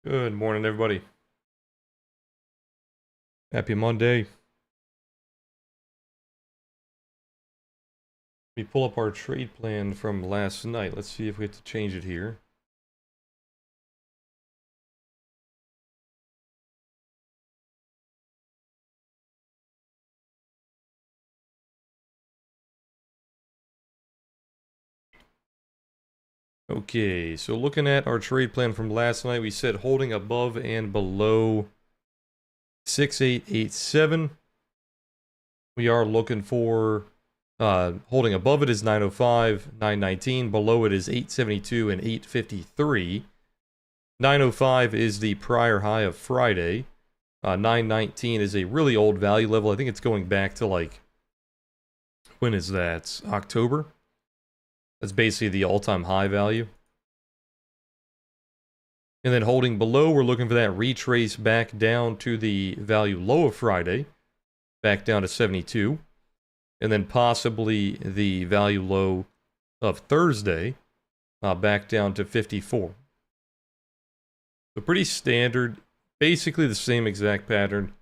Good morning, everybody. Happy Monday. Let me pull up our trade plan from last night. Let's see if we have to change it here. Okay, so looking at our trade plan from last night, we said holding above and below 6887. We are looking for holding above it is 905, 919. Below it is 872 and 853. 905 is the prior high of Friday. 919 is a really old value level. I think it's going back to like, when is that? October? That's basically the all-time high value. And then holding below, we're looking for that retrace back down to the value low of Friday, back down to 72. And then possibly the value low of Thursday, back down to 54. So pretty standard, basically the same exact pattern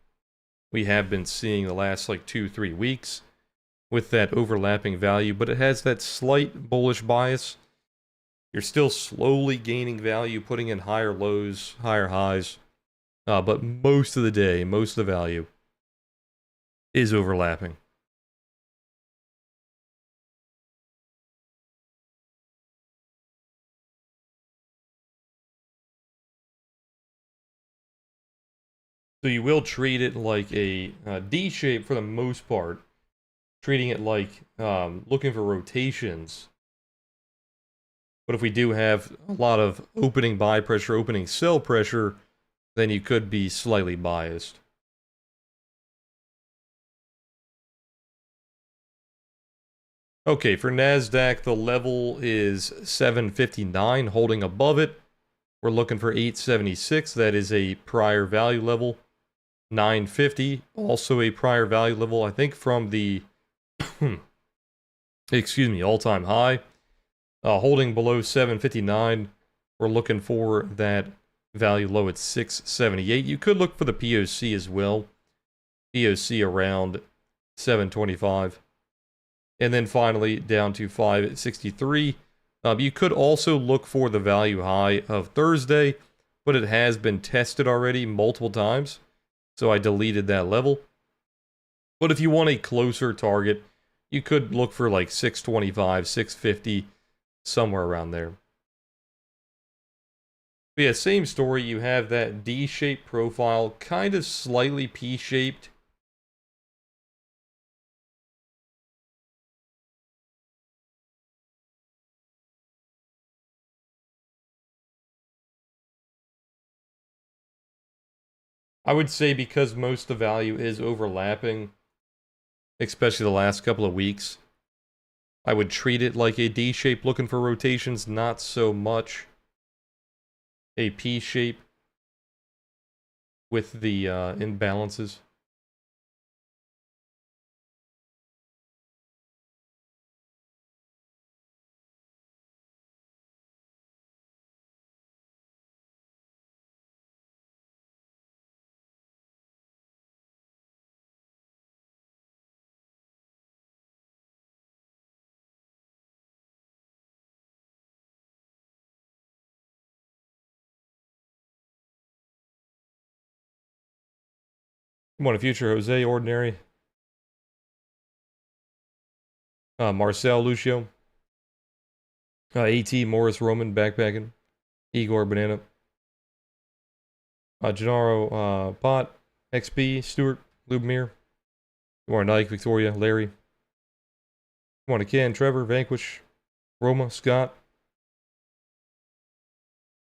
we have been seeing the last like 2-3 weeks with that overlapping value, but it has that slight bullish bias. You're still slowly gaining value, putting in higher lows, higher highs, but most of the day, most of the value is overlapping. So you will treat it like a D shape for the most part, treating it like looking for rotations. But if we do have a lot of opening buy pressure, opening sell pressure, then you could be slightly biased. Okay, for NASDAQ, the level is 759, holding above it. We're looking for 876, that is a prior value level. 950, also a prior value level, I think from the, excuse me, all-time high. Holding below 759, we're looking for that value low at 678. You could look for the POC as well. POC around 725. And then finally down to 563. You could also look for the value high of Thursday, but it has been tested already multiple times, so I deleted that level. But if you want a closer target, you could look for like 625, 650, somewhere around there. But yeah, same story. You have that D-shaped profile, kind of slightly P-shaped. I would say because most of the value is overlapping, especially the last couple of weeks, I would treat it like a D shape looking for rotations, not so much a P shape with the imbalances. Come on, future Jose, Ordinary. Marcel, Lucio. AT, Morris, Roman, Backpacking. Igor, Banana. Gennaro, Pot. XP, Stewart, Lubomir. Come on, Nike, Victoria, Larry. Come on, Ken, Trevor, Vanquish. Roma, Scott.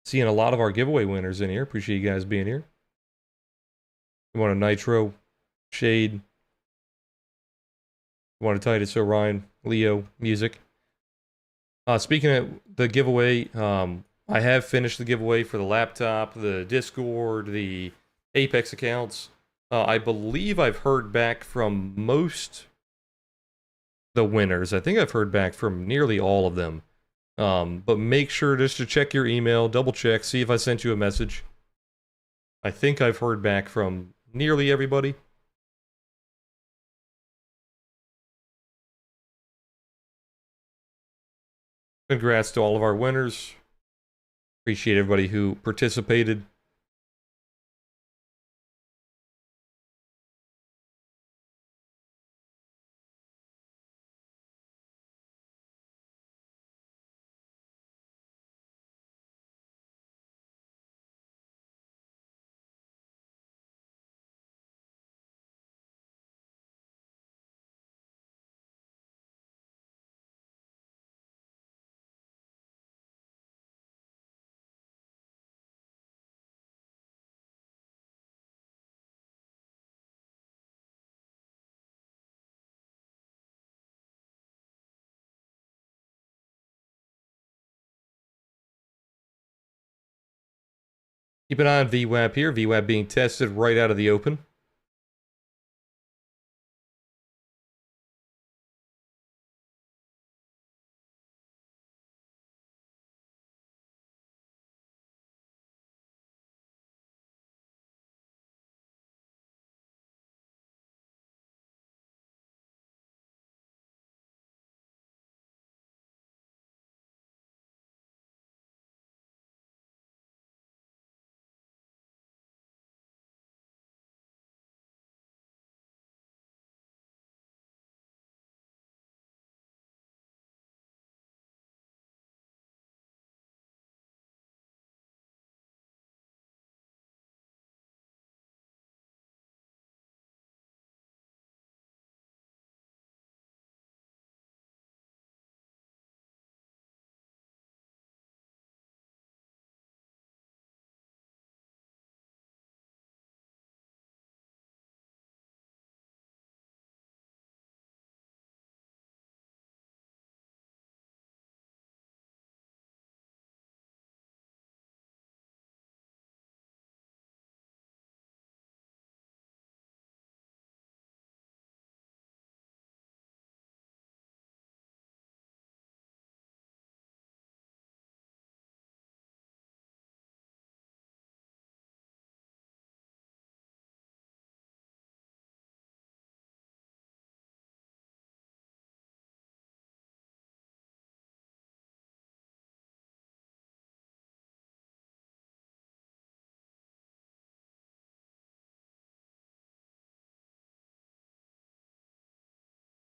Seeing a lot of our giveaway winners in here. Appreciate you guys being here. You want a Nitro, Shade. You want a Titus, Orion, Leo, Music. Speaking of the giveaway, I have finished the giveaway for the laptop, the Discord, the Apex accounts. I believe I've heard back from most the winners. I think I've heard back from nearly all of them. But make sure just to check your email, double check, see if I sent you a message. I think I've heard back from nearly everybody. Congrats to all of our winners. Appreciate everybody who participated. Keep an eye on VWAP here. VWAP being tested right out of the open.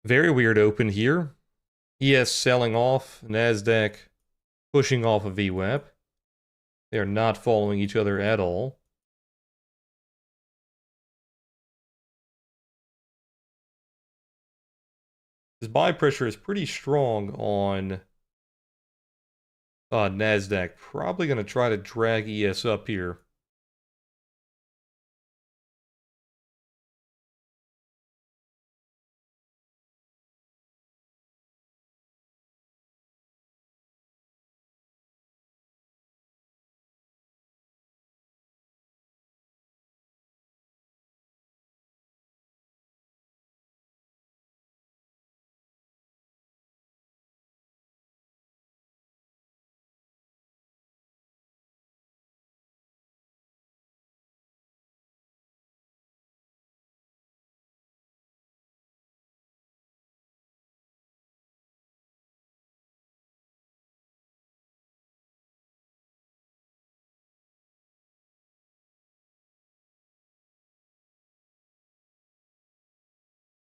Very weird open here. ES selling off, NASDAQ pushing off of VWAP. They are not following each other at all. This buy pressure is pretty strong on NASDAQ. Probably going to try to drag ES up here.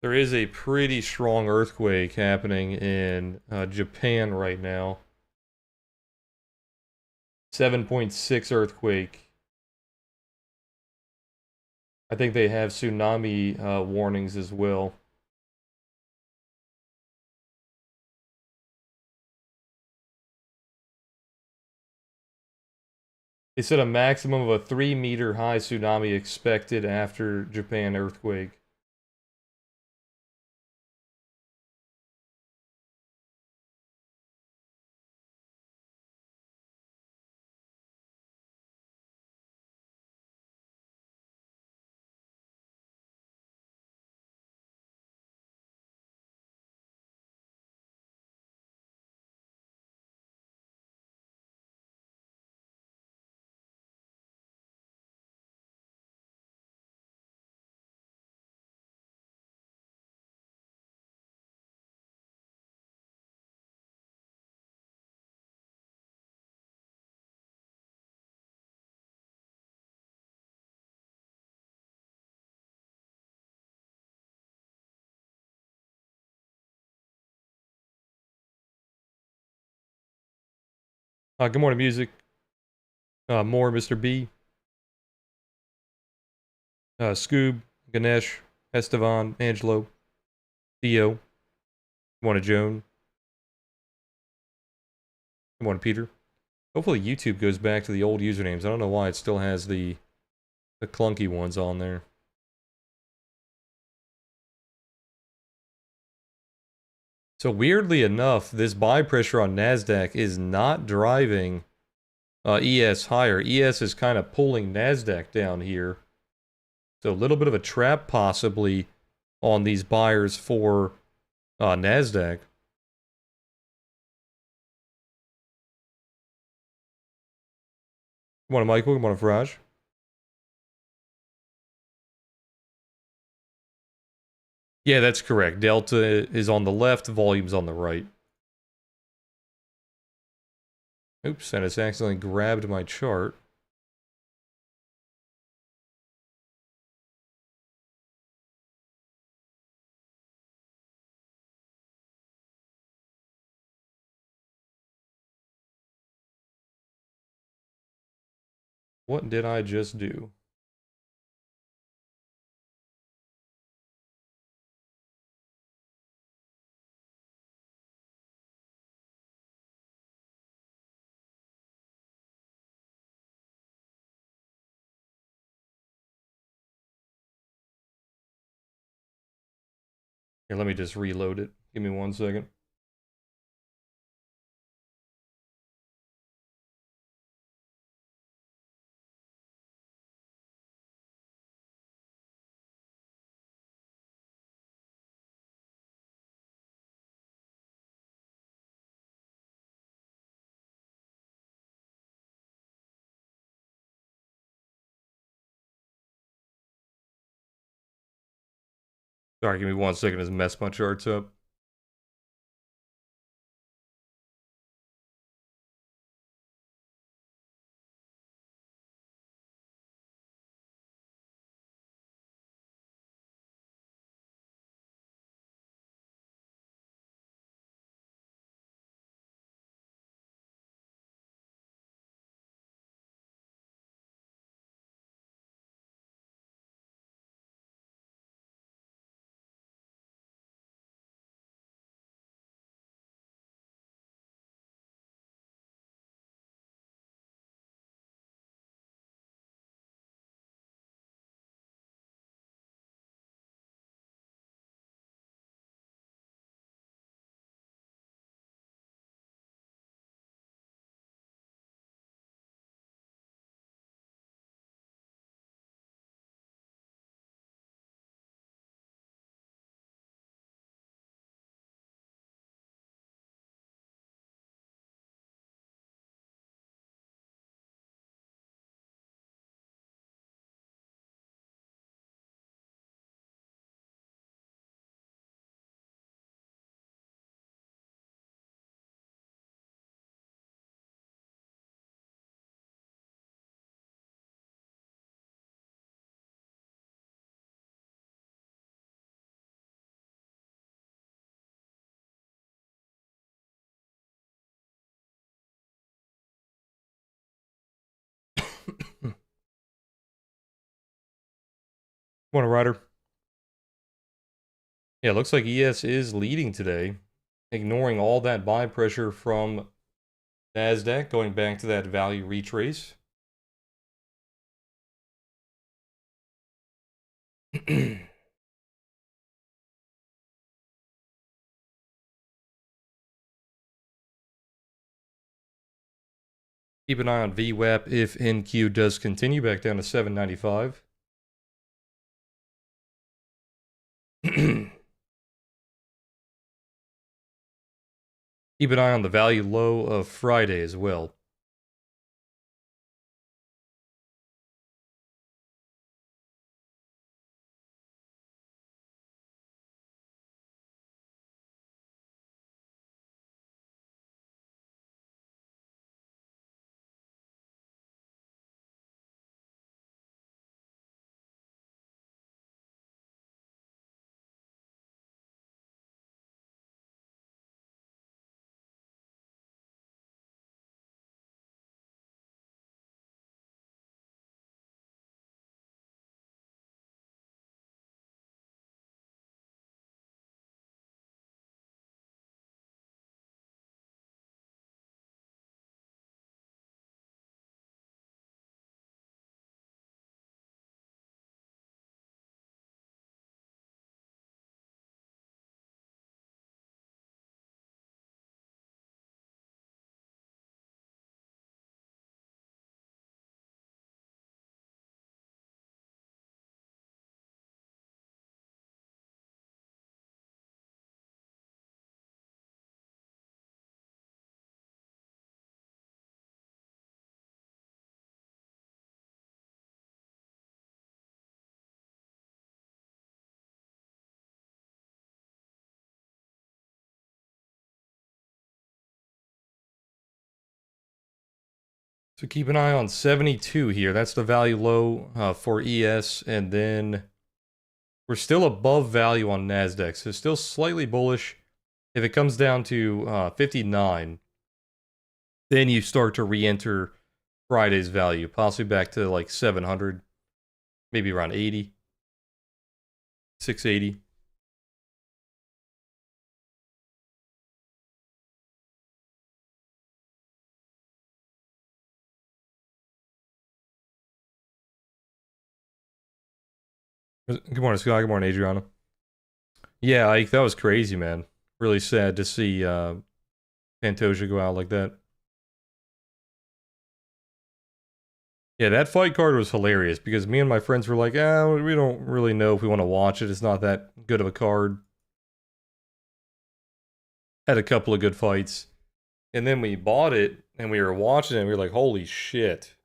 There is a pretty strong earthquake happening in Japan right now. 7.6 earthquake. I think they have tsunami warnings as well. They said a maximum of a 3-meter high tsunami expected after Japan earthquake. Good morning, music. More Mr. B. Scoob, Ganesh, Estevan, Angelo, Theo. Good morning, Joan. Good morning, Peter. Hopefully YouTube goes back to the old usernames. I don't know why it still has the clunky ones on there. So weirdly enough, this buy pressure on NASDAQ is not driving ES higher. ES is kind of pulling NASDAQ down here. So a little bit of a trap possibly on these buyers for NASDAQ. Good morning, Michael. Good morning, Faraj. Yeah, that's correct. Delta is on the left, volume's on the right. Oops, and it's accidentally grabbed my chart. What did I just do? Here, let me just reload it. Give me 1 second. Sorry, give me 1 second to mess my charts up. Morning, Ryder. Yeah, looks like ES is leading today, ignoring all that buy pressure from NASDAQ, going back to that value retrace. Keep an eye on VWAP if NQ does continue back down to 795. Keep an eye on the value low of Friday as well. So keep an eye on 72 here. That's the value low for ES, and then we're still above value on NASDAQ, so still slightly bullish. If it comes down to 59, then you start to re-enter Friday's value, possibly back to like 700, maybe around 80, 680. Good morning, Scott. Good morning, Adriana. Yeah, Ike, that was crazy, man. Really sad to see Pantoja go out like that. Yeah, that fight card was hilarious because me and my friends were like, we don't really know if we want to watch it. It's not that good of a card. Had a couple of good fights. And then we bought it and we were watching it and we were like, holy shit.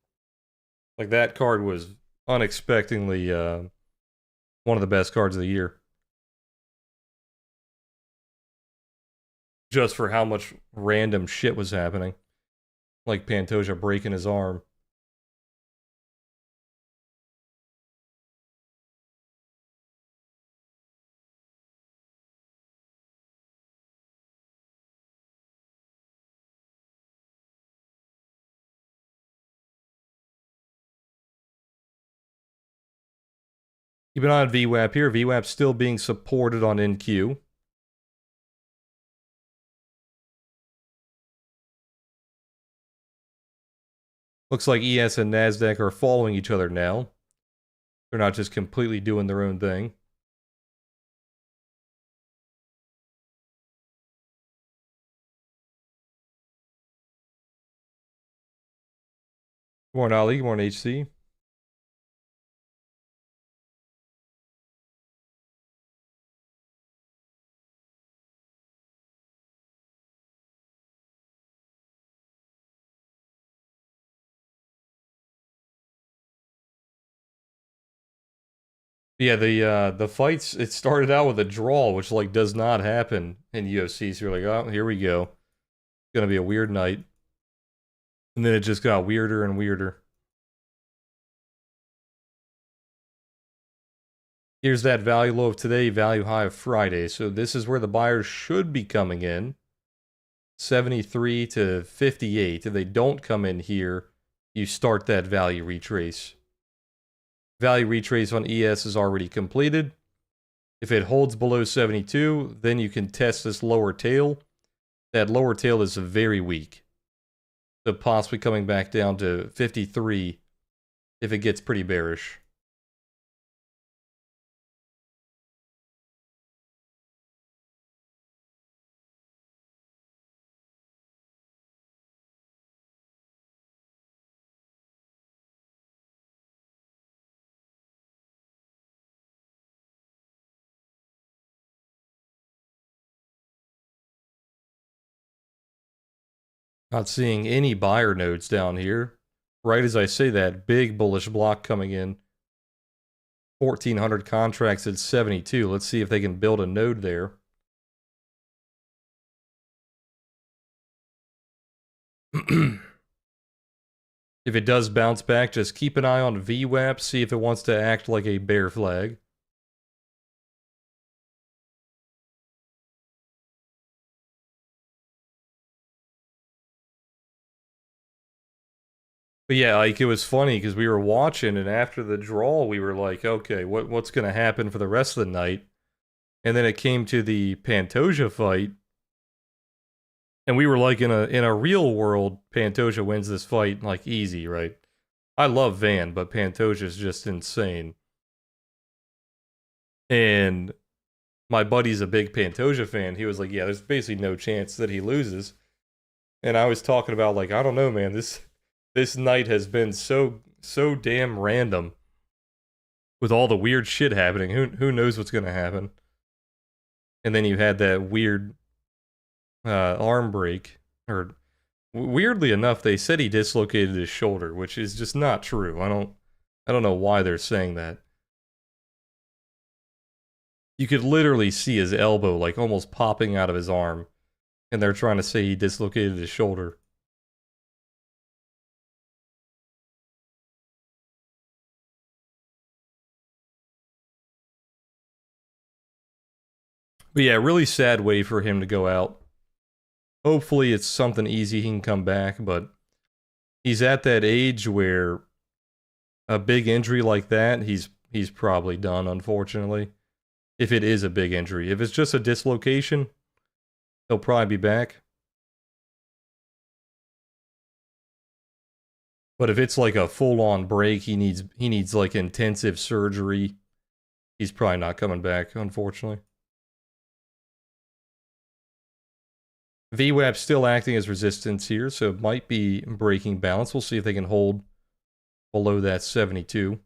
Like that card was unexpectedly one of the best cards of the year. Just for how much random shit was happening. Like Pantoja breaking his arm. Keep an eye on VWAP here. VWAP still being supported on NQ. Looks like ES and NASDAQ are following each other now. They're not just completely doing their own thing. Good morning, Ali. Good morning, HC. Yeah, the fights, it started out with a draw, which like does not happen in UFC. So you're like, oh, here we go. It's gonna be a weird night. And then it just got weirder and weirder. Here's that value low of today, value high of Friday. So this is where the buyers should be coming in. 73 to 58. If they don't come in here, you start that value retrace. Value retrace on ES is already completed. If it holds below 72, then you can test this lower tail. That lower tail is very weak. So possibly coming back down to 53 if it gets pretty bearish. Not seeing any buyer nodes down here. Right as I say that, big bullish block coming in. 1,400 contracts at 72. Let's see if they can build a node there. If it does bounce back, just keep an eye on VWAP, see if it wants to act like a bear flag. But yeah, like it was funny because we were watching, and after the draw, we were like, okay, what's going to happen for the rest of the night? And then it came to the Pantoja fight, and we were like, in a real world, Pantoja wins this fight like easy, right? I love Van, but Pantoja's just insane. And my buddy's a big Pantoja fan. He was like, yeah, there's basically no chance that he loses. And I was talking about like, I don't know, man, this night has been so damn random with all the weird shit happening. Who knows what's gonna happen? And then you had that weird arm break, or weirdly enough, they said he dislocated his shoulder, which is just not true. I don't know why they're saying that. You could literally see his elbow like almost popping out of his arm, and they're trying to say he dislocated his shoulder. But yeah, really sad way for him to go out. Hopefully it's something easy, he can come back, but he's at that age where a big injury like that, he's probably done, unfortunately. If it is a big injury. If it's just a dislocation, he'll probably be back. But if it's like a full-on break, he needs like intensive surgery, he's probably not coming back, unfortunately. VWAP's still acting as resistance here, so it might be breaking balance. We'll see if they can hold below that 72.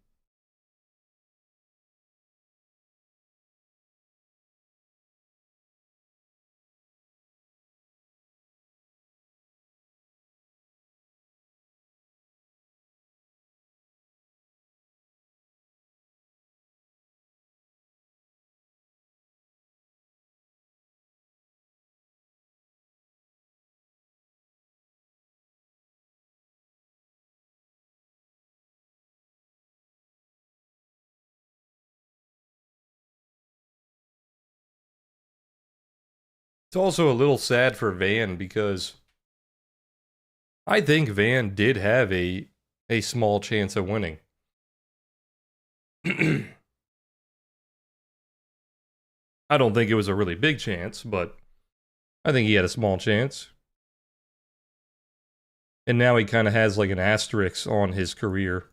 It's also a little sad for Van because I think Van did have a small chance of winning. I don't think it was a really big chance, but I think he had a small chance. And now he kind of has like an asterisk on his career.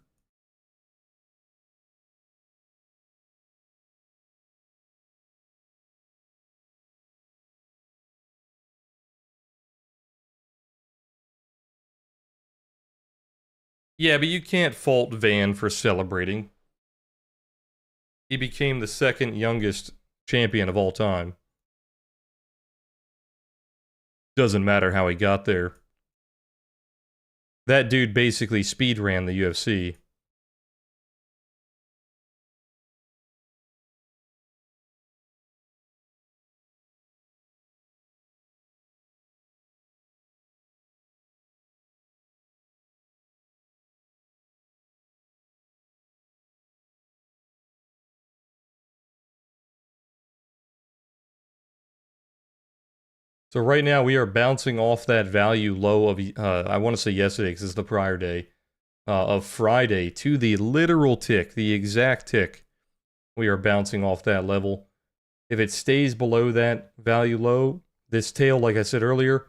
Yeah, but you can't fault Van for celebrating. He became the second youngest champion of all time. Doesn't matter how he got there. That dude basically speed ran the UFC. So right now we are bouncing off that value low of, I want to say yesterday because it's the prior day, of Friday to the literal tick, the exact tick. We are bouncing off that level. If it stays below that value low, this tail, like I said earlier,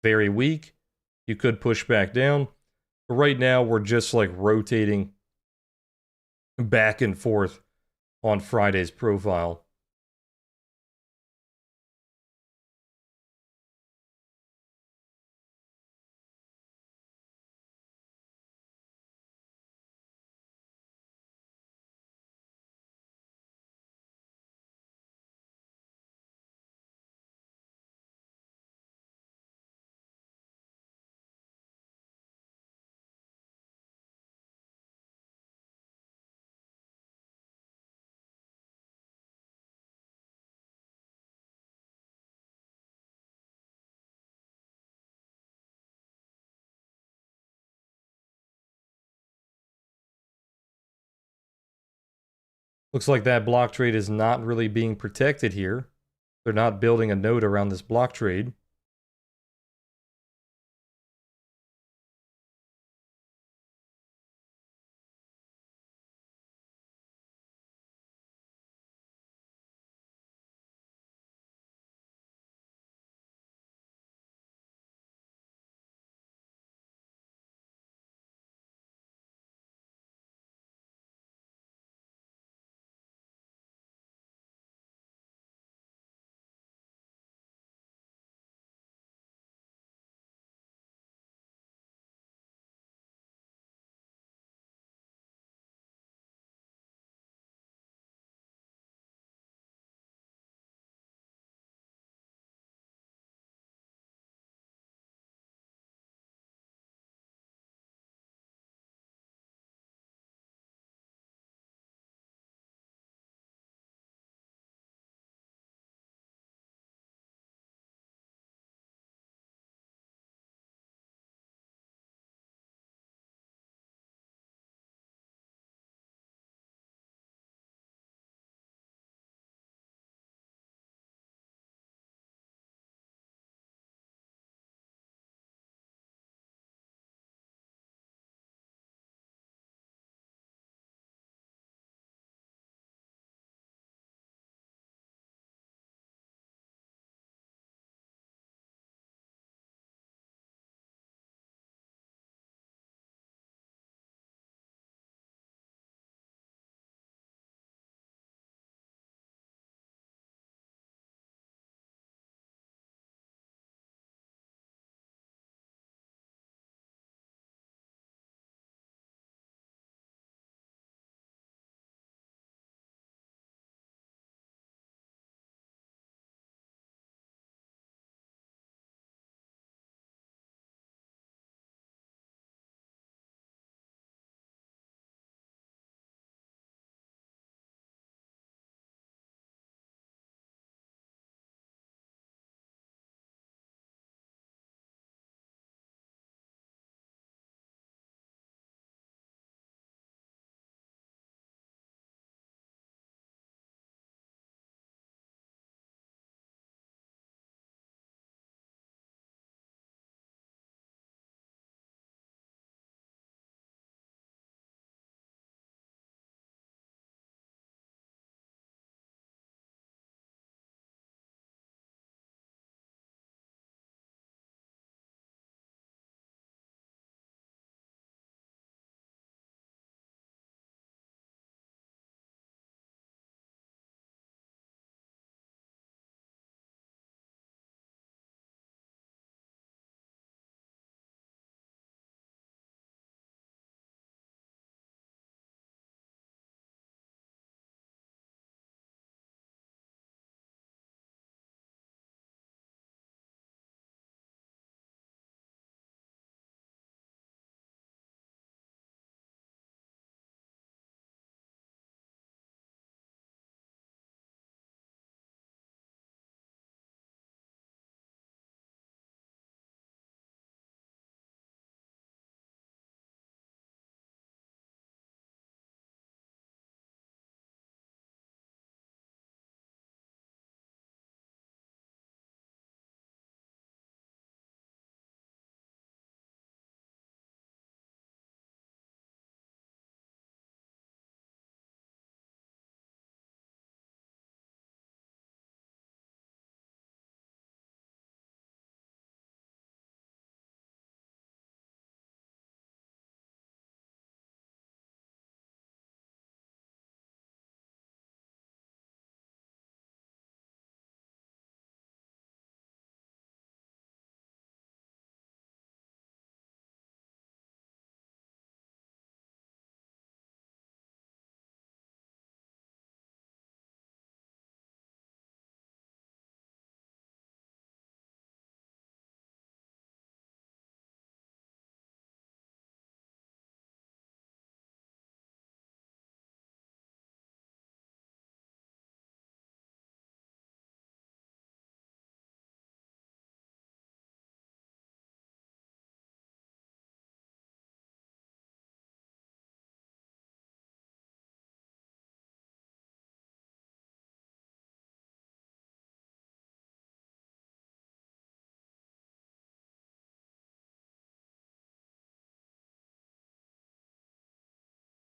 very weak. You could push back down. But right now we're just like rotating back and forth on Friday's profile. Looks like that block trade is not really being protected here. They're not building a node around this block trade.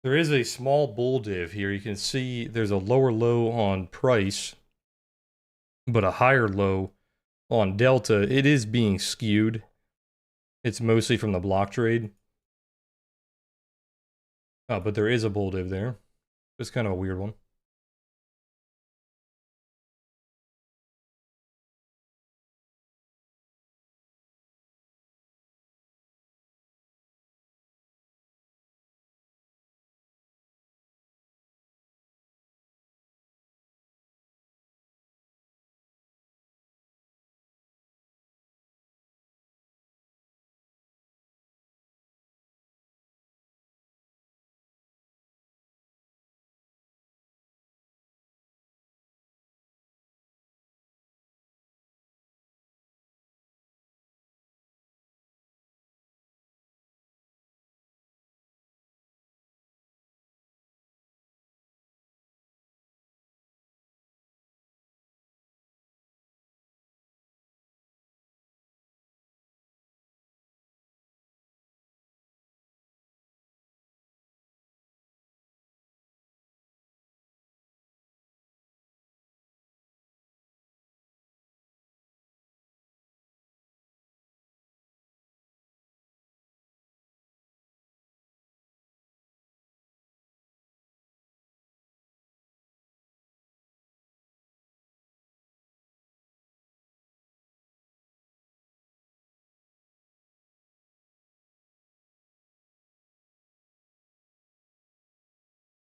There is a small bull div here. You can see there's a lower low on price, but a higher low on delta. It is being skewed. It's mostly from the block trade. But there is a bull div there. It's kind of a weird one.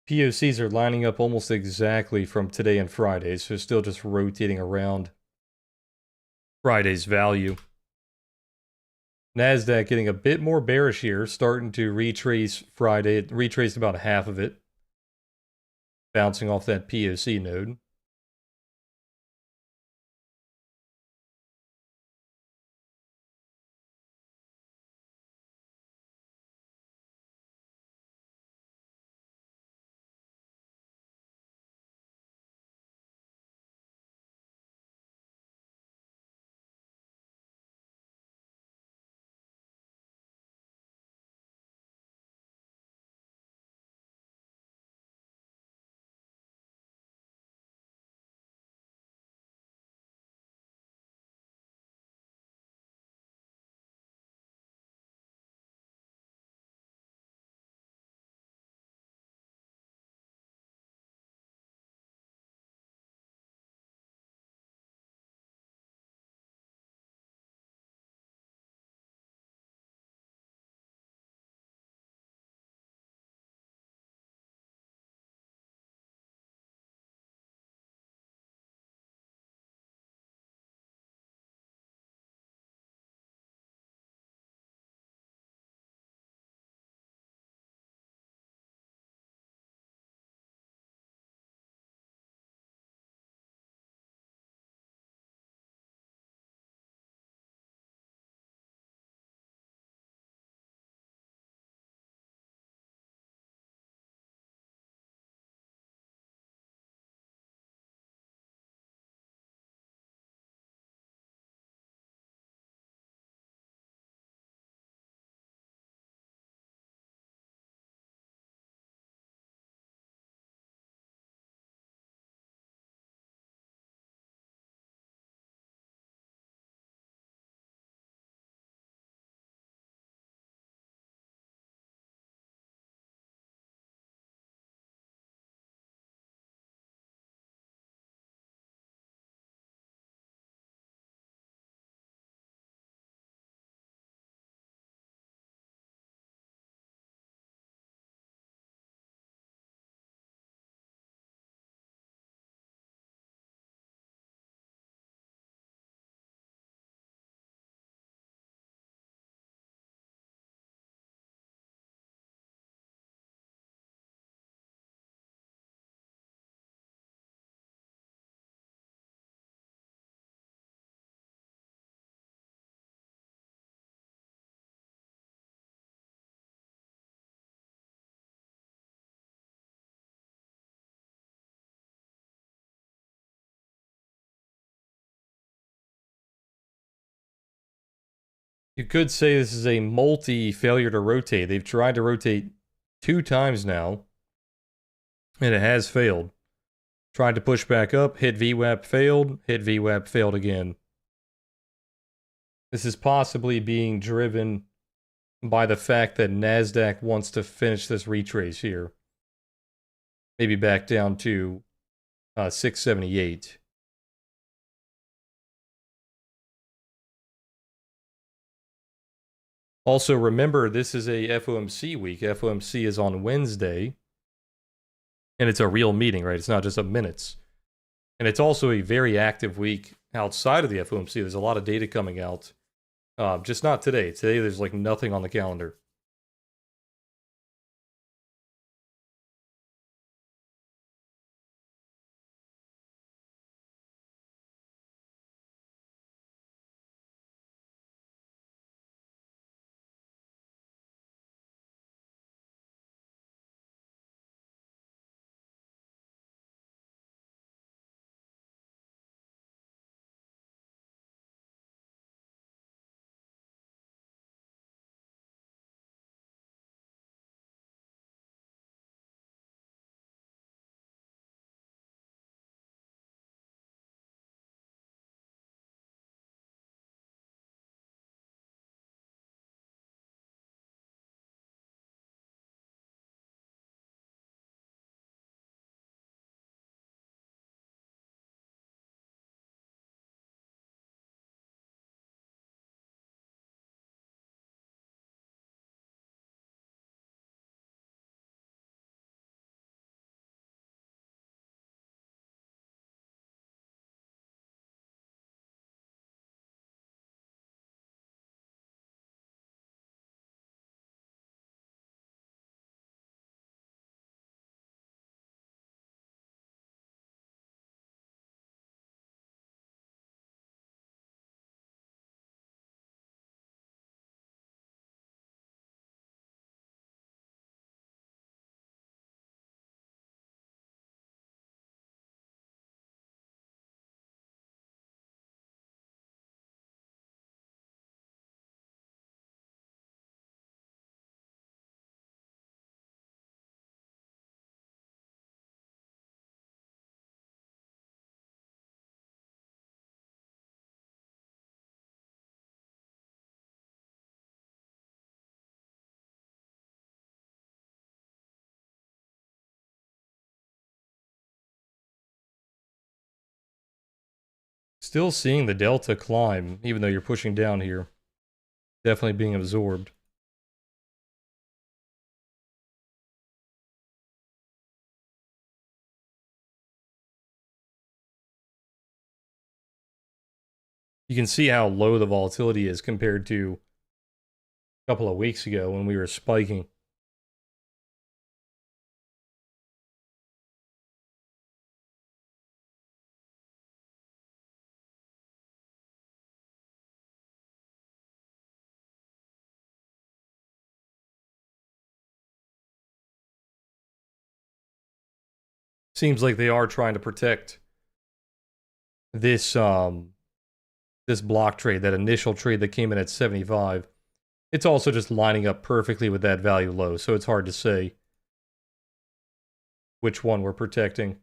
POCs are lining up almost exactly from today and Friday, so still just rotating around Friday's value. NASDAQ getting a bit more bearish here, starting to retrace Friday. It retraced about half of it, bouncing off that POC node. You could say this is a multi-failure to rotate. They've tried to rotate 2 times now. And it has failed. Tried to push back up, hit VWAP, failed, hit VWAP, failed again. This is possibly being driven by the fact that NASDAQ wants to finish this retrace here. Maybe back down to 678. Also, remember, this is a FOMC week. FOMC is on Wednesday. And it's a real meeting, right? It's not just a minutes. And it's also a very active week outside of the FOMC. There's a lot of data coming out. Just not today. Today, there's like nothing on the calendar. Still seeing the delta climb, even though you're pushing down here. Definitely being absorbed. You can see how low the volatility is compared to a couple of weeks ago when we were spiking. Seems like they are trying to protect this this block trade, that initial trade that came in at 75. It's also just lining up perfectly with that value low, so it's hard to say which one we're protecting.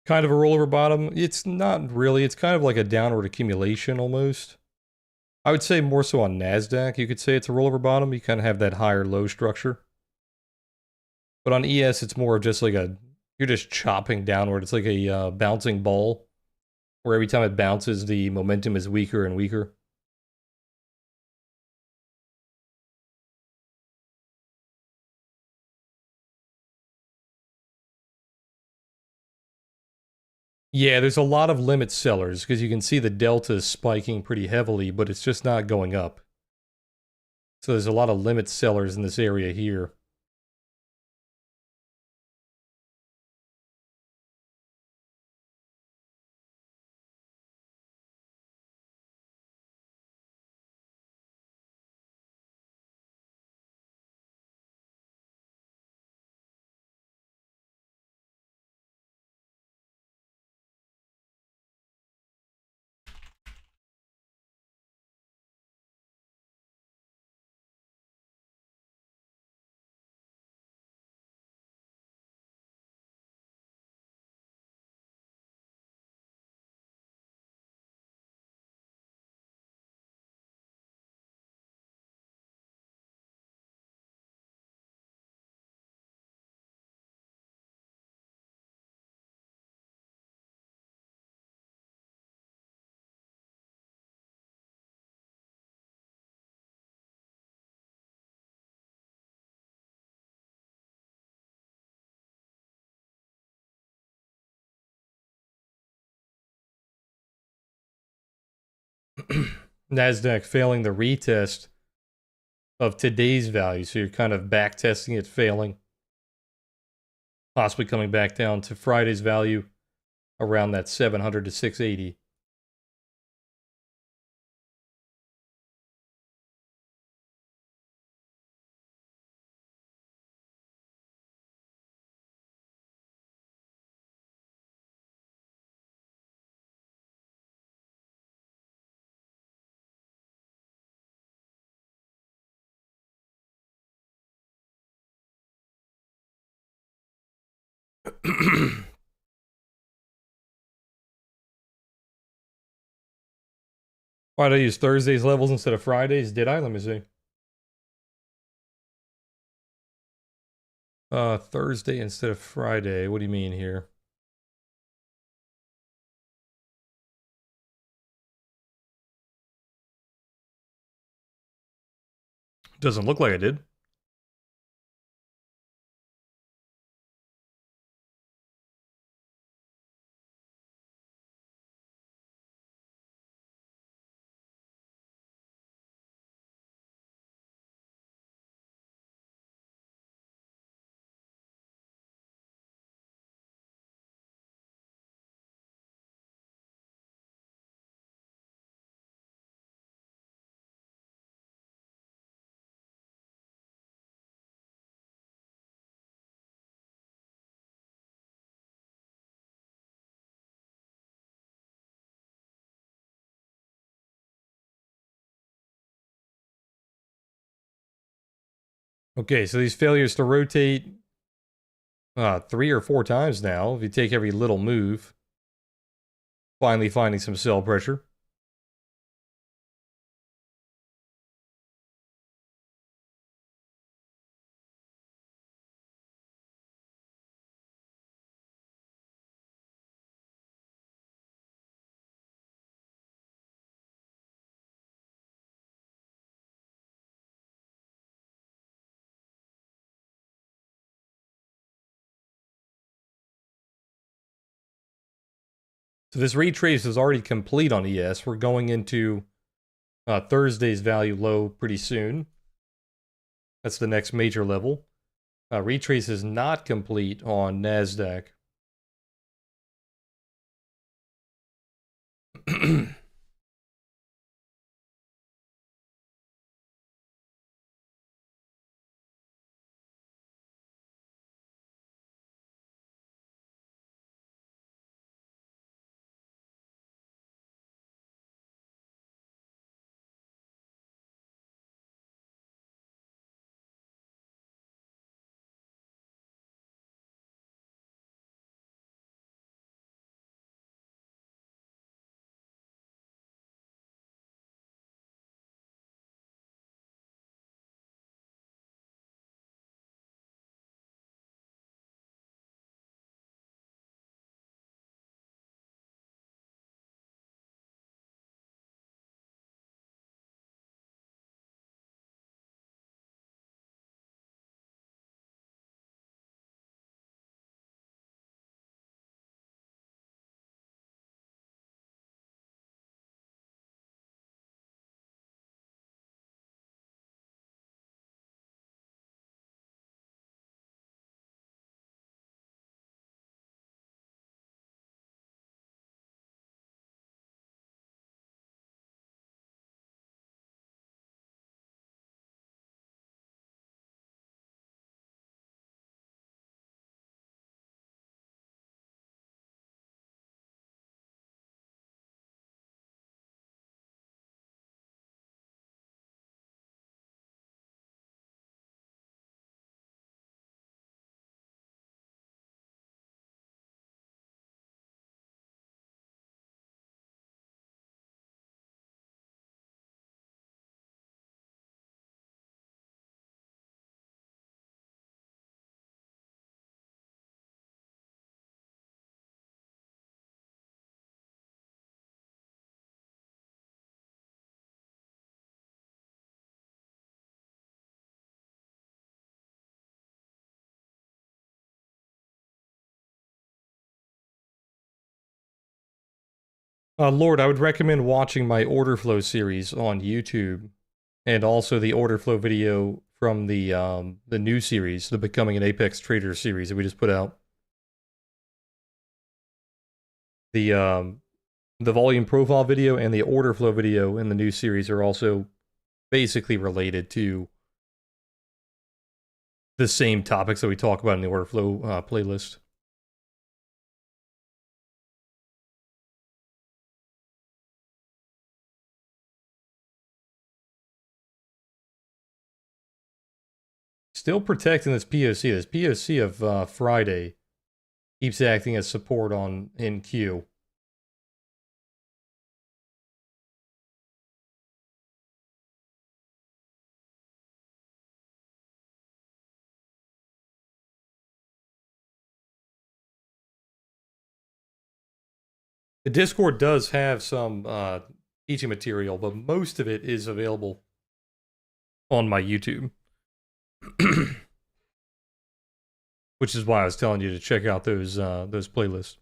Kind of a rollover bottom. It's not really. It's kind of like a downward accumulation almost. I would say more so on NASDAQ, you could say it's a rollover bottom. You kind of have that higher low structure. But on ES, it's more of just like you're just chopping downward. It's like a bouncing ball, where every time it bounces, the momentum is weaker and weaker. Yeah, there's a lot of limit sellers because you can see the delta is spiking pretty heavily, but it's just not going up. So there's a lot of limit sellers in this area here. NASDAQ failing the retest of today's value, so you're kind of back testing it, failing, possibly coming back down to Friday's value around that 700 to 680. Why did I use Thursday's levels instead of Friday's? Did I? Let me see. Thursday instead of Friday. What do you mean here? Doesn't look like I did. Okay, so these failures to rotate 3 or 4 times now, if you take every little move, finally finding some sell pressure. So this retrace is already complete on ES. We're going into Thursday's value low pretty soon. That's the next major level. Retrace is not complete on NASDAQ. Lord, I would recommend watching my order flow series on YouTube, and also the order flow video from the new series, the Becoming an Apex Trader series that we just put out. The the volume profile video and the order flow video in the new series are also basically related to the same topics that we talk about in the order flow playlist. Still protecting this POC. This POC of Friday keeps acting as support on in Q. The Discord does have some teaching material, but most of it is available on my YouTube. Which is why I was telling you to check out those playlists.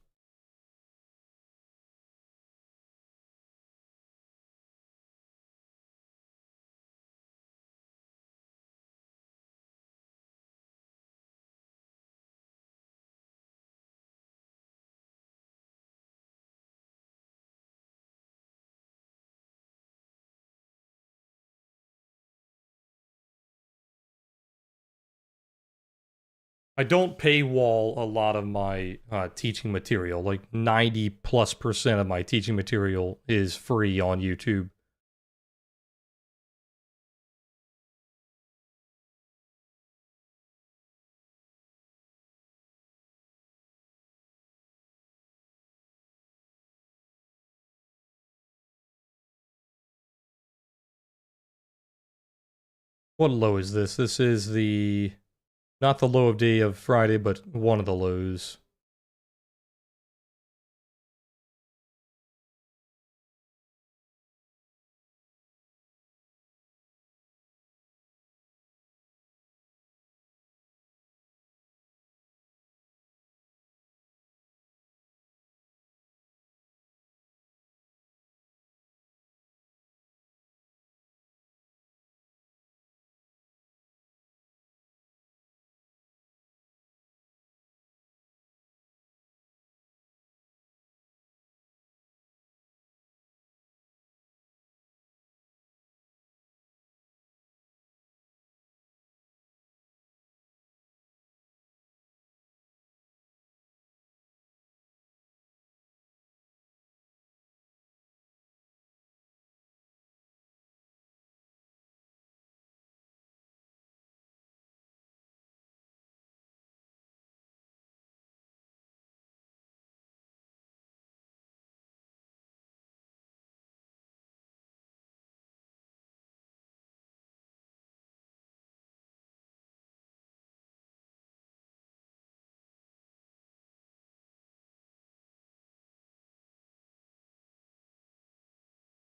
I don't paywall a lot of my teaching material. Like 90+% of my teaching material is free on YouTube. What low is this? This is the not the low of day of Friday, but one of the lows.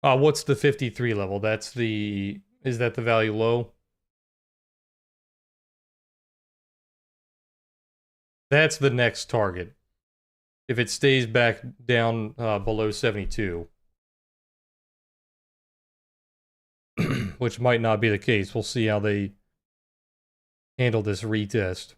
What's the 53 level? That's the is that the value low? That's the next target. If it stays back down below 72, which might not be the case. We'll see how they handle this retest.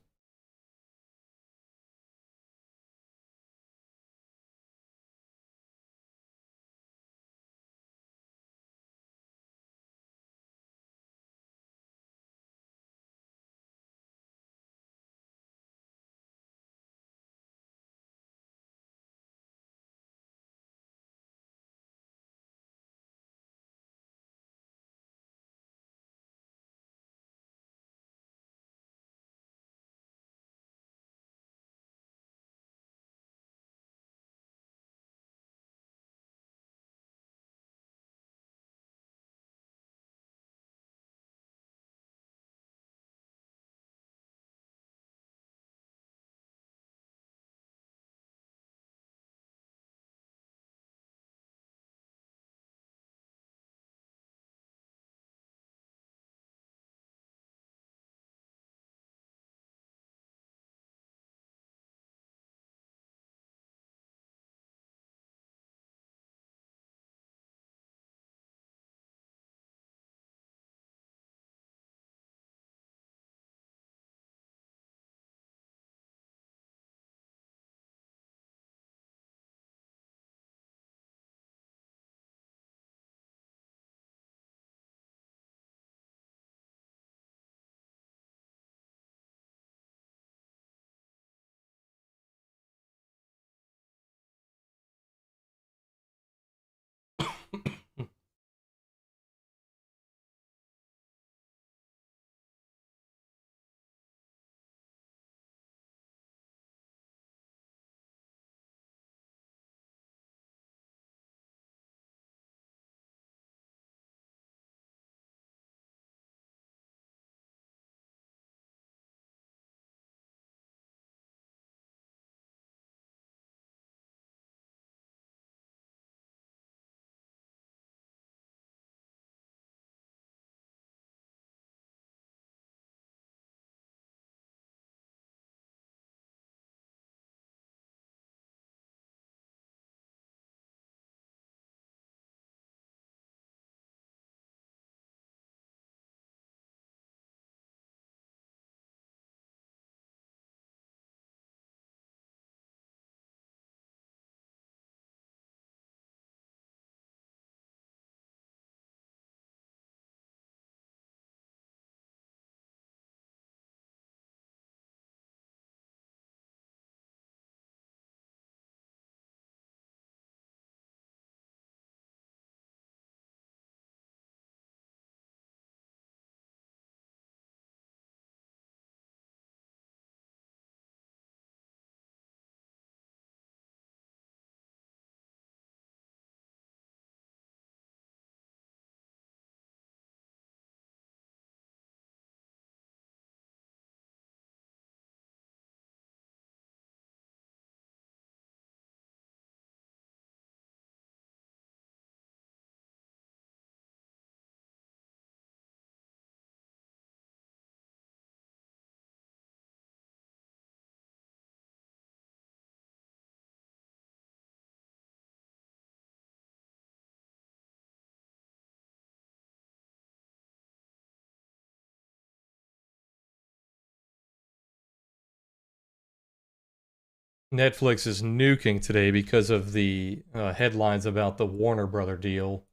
Netflix is nuking today because of the headlines about the Warner Brother deal.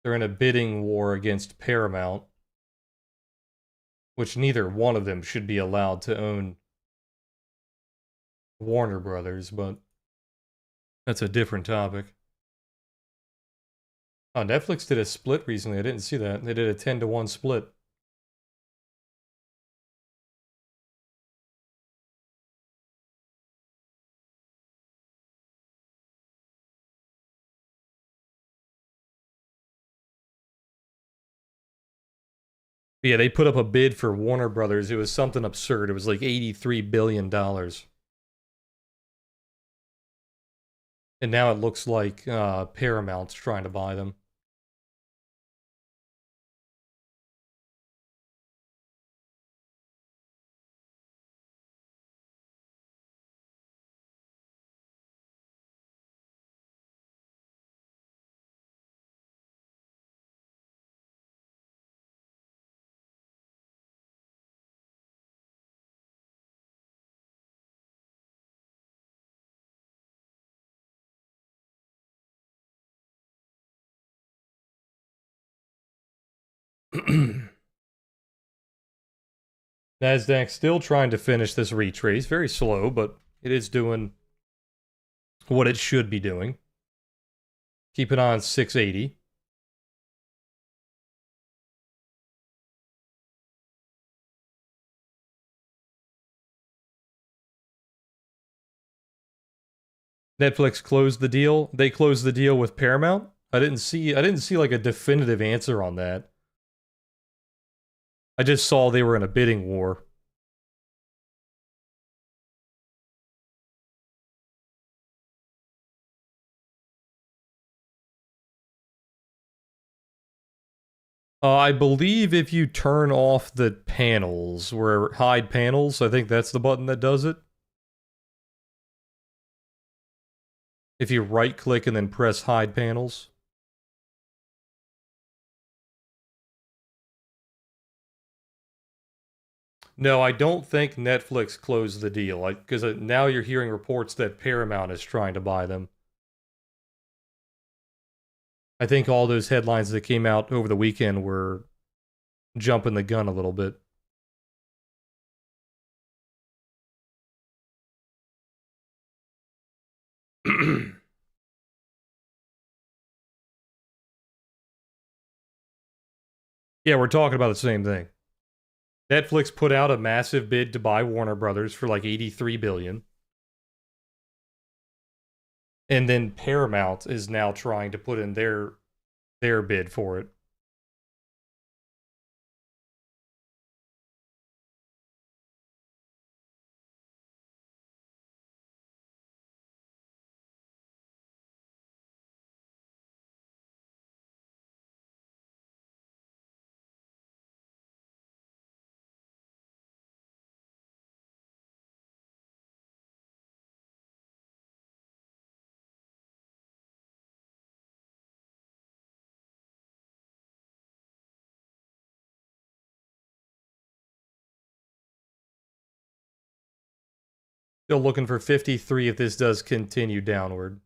They're in a bidding war against Paramount, which neither one of them should be allowed to own Warner Brothers, but that's a different topic. Oh, Netflix did a split recently. I didn't see that. They did a 10-to-1 split. Yeah, they put up a bid for Warner Brothers. It was something absurd. It was like $83 billion. And now it looks like Paramount's trying to buy them. NASDAQ still trying to finish this retrace. Very slow, but it is doing what it should be doing. Keep it on 680. Netflix closed the deal. They closed the deal with Paramount. I didn't see like a definitive answer on that. I just saw they were in a bidding war. I believe if you turn off the panels, where hide panels, I think that's the button that does it. If you right click and then press hide panels. No, I don't think Netflix closed the deal, because now you're hearing reports that Paramount is trying to buy them. I think all those headlines that came out over the weekend were jumping the gun a little bit. Yeah, we're talking about the same thing. Netflix put out a massive bid to buy Warner Brothers for like $83 billion. And then Paramount is now trying to put in their bid for it. Still looking for 53 if this does continue downward.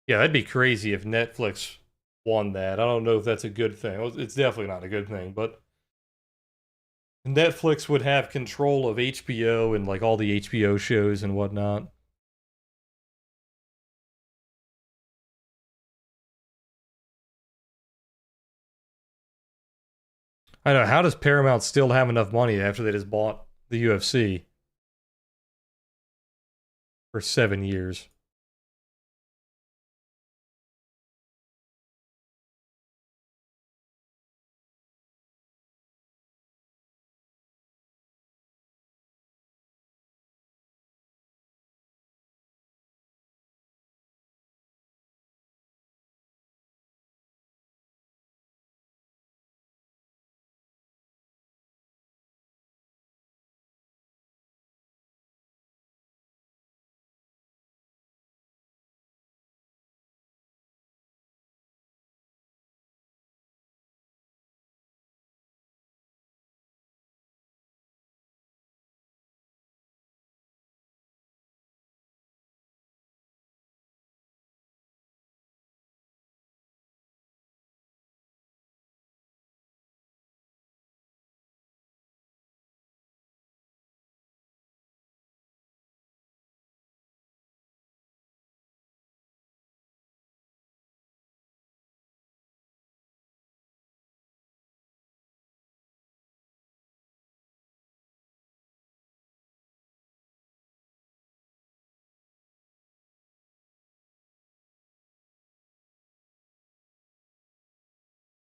Yeah, that'd be crazy if Netflix won that. I don't know if that's a good thing. Well, it's definitely not a good thing, but Netflix would have control of HBO and like all the HBO shows and whatnot. I know. How does Paramount still have enough money after they just bought the UFC for 7 years?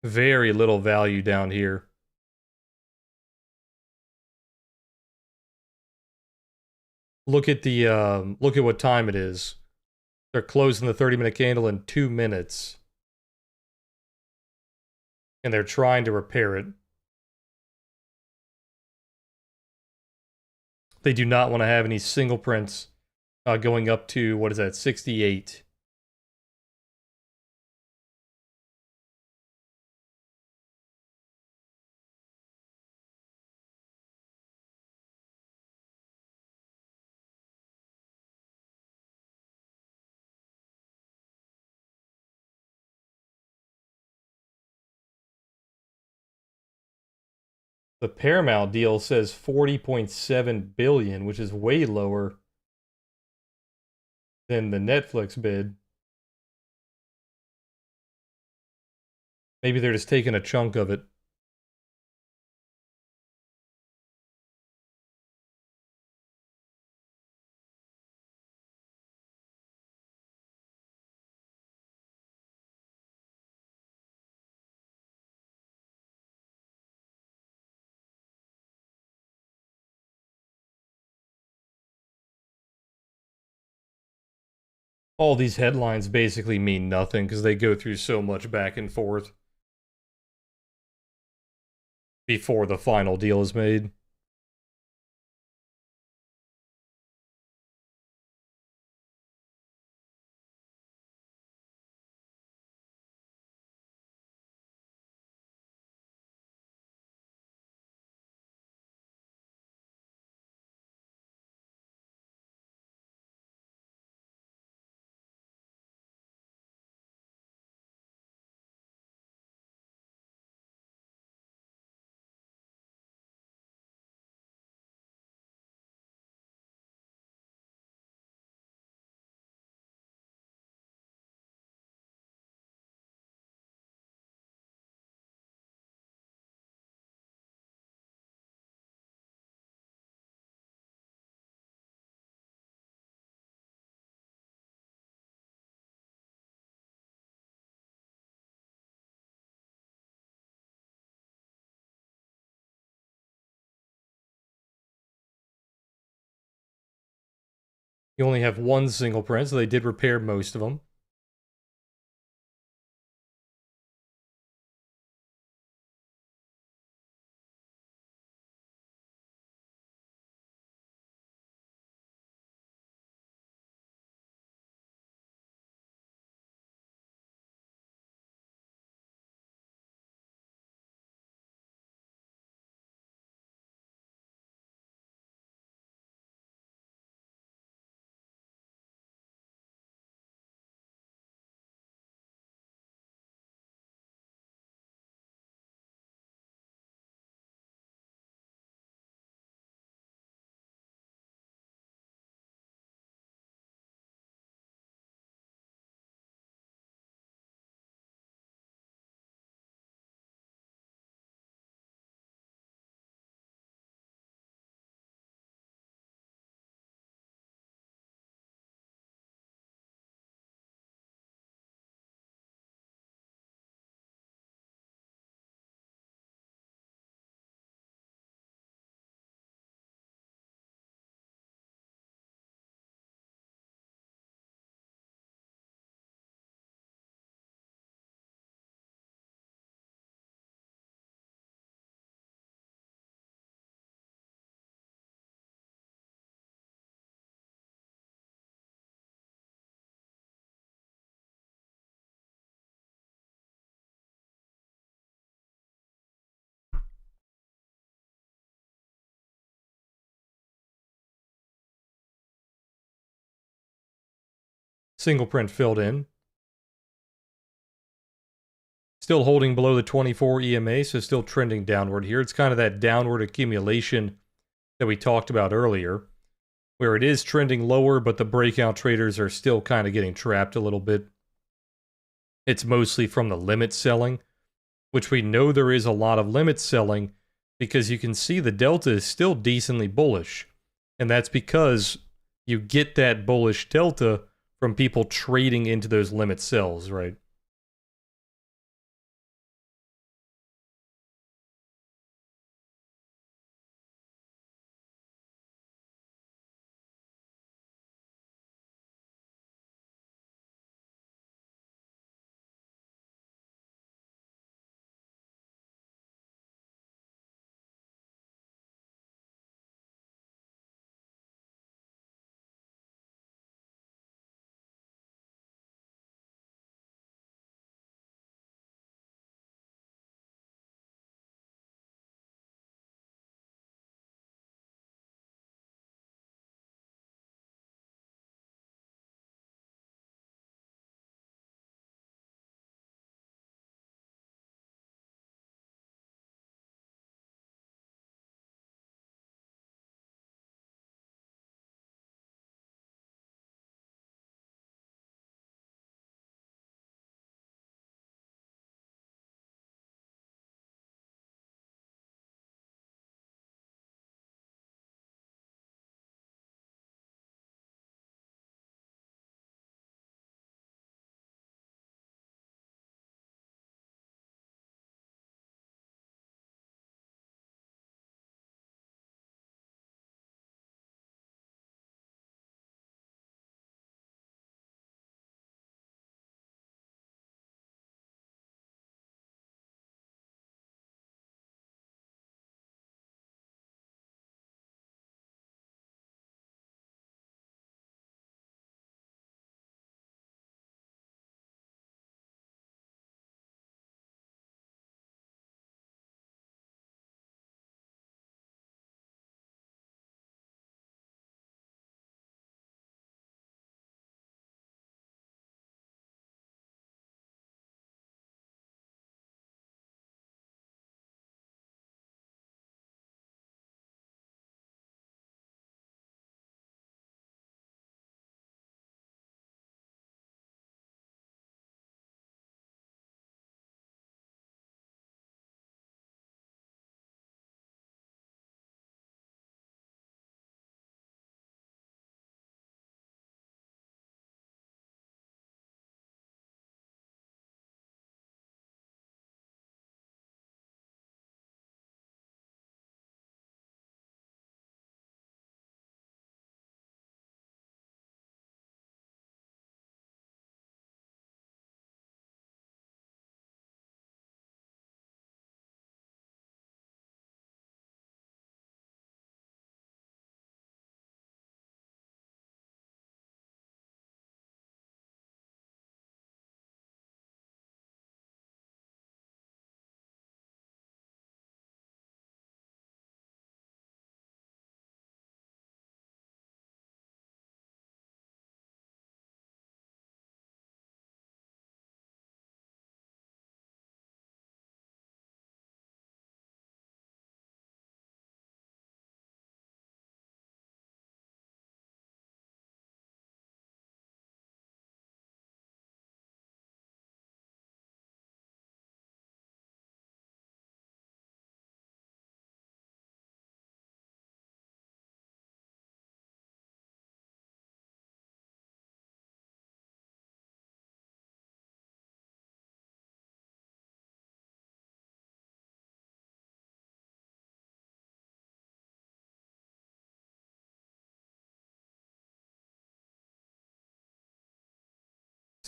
Very little value down here. Look at the look at what time it is. They're closing the 30-minute candle in 2 minutes. And they're trying to repair it. They do not want to have any single prints going up to, what is that, 68. The Paramount deal says 40.7 billion, which is way lower than the Netflix bid. Maybe they're just taking a chunk of it. All these headlines basically mean nothing because they go through so much back and forth before the final deal is made. You only have one single print, so they did repair most of them. Single print filled in. Still holding below the 24 EMA, so still trending downward here. It's kind of that downward accumulation that we talked about earlier, where it is trending lower, but the breakout traders are still kind of getting trapped a little bit. It's mostly from the limit selling, which we know there is a lot of limit selling because you can see the delta is still decently bullish. And that's because you get that bullish delta from people trading into those limit sells, right?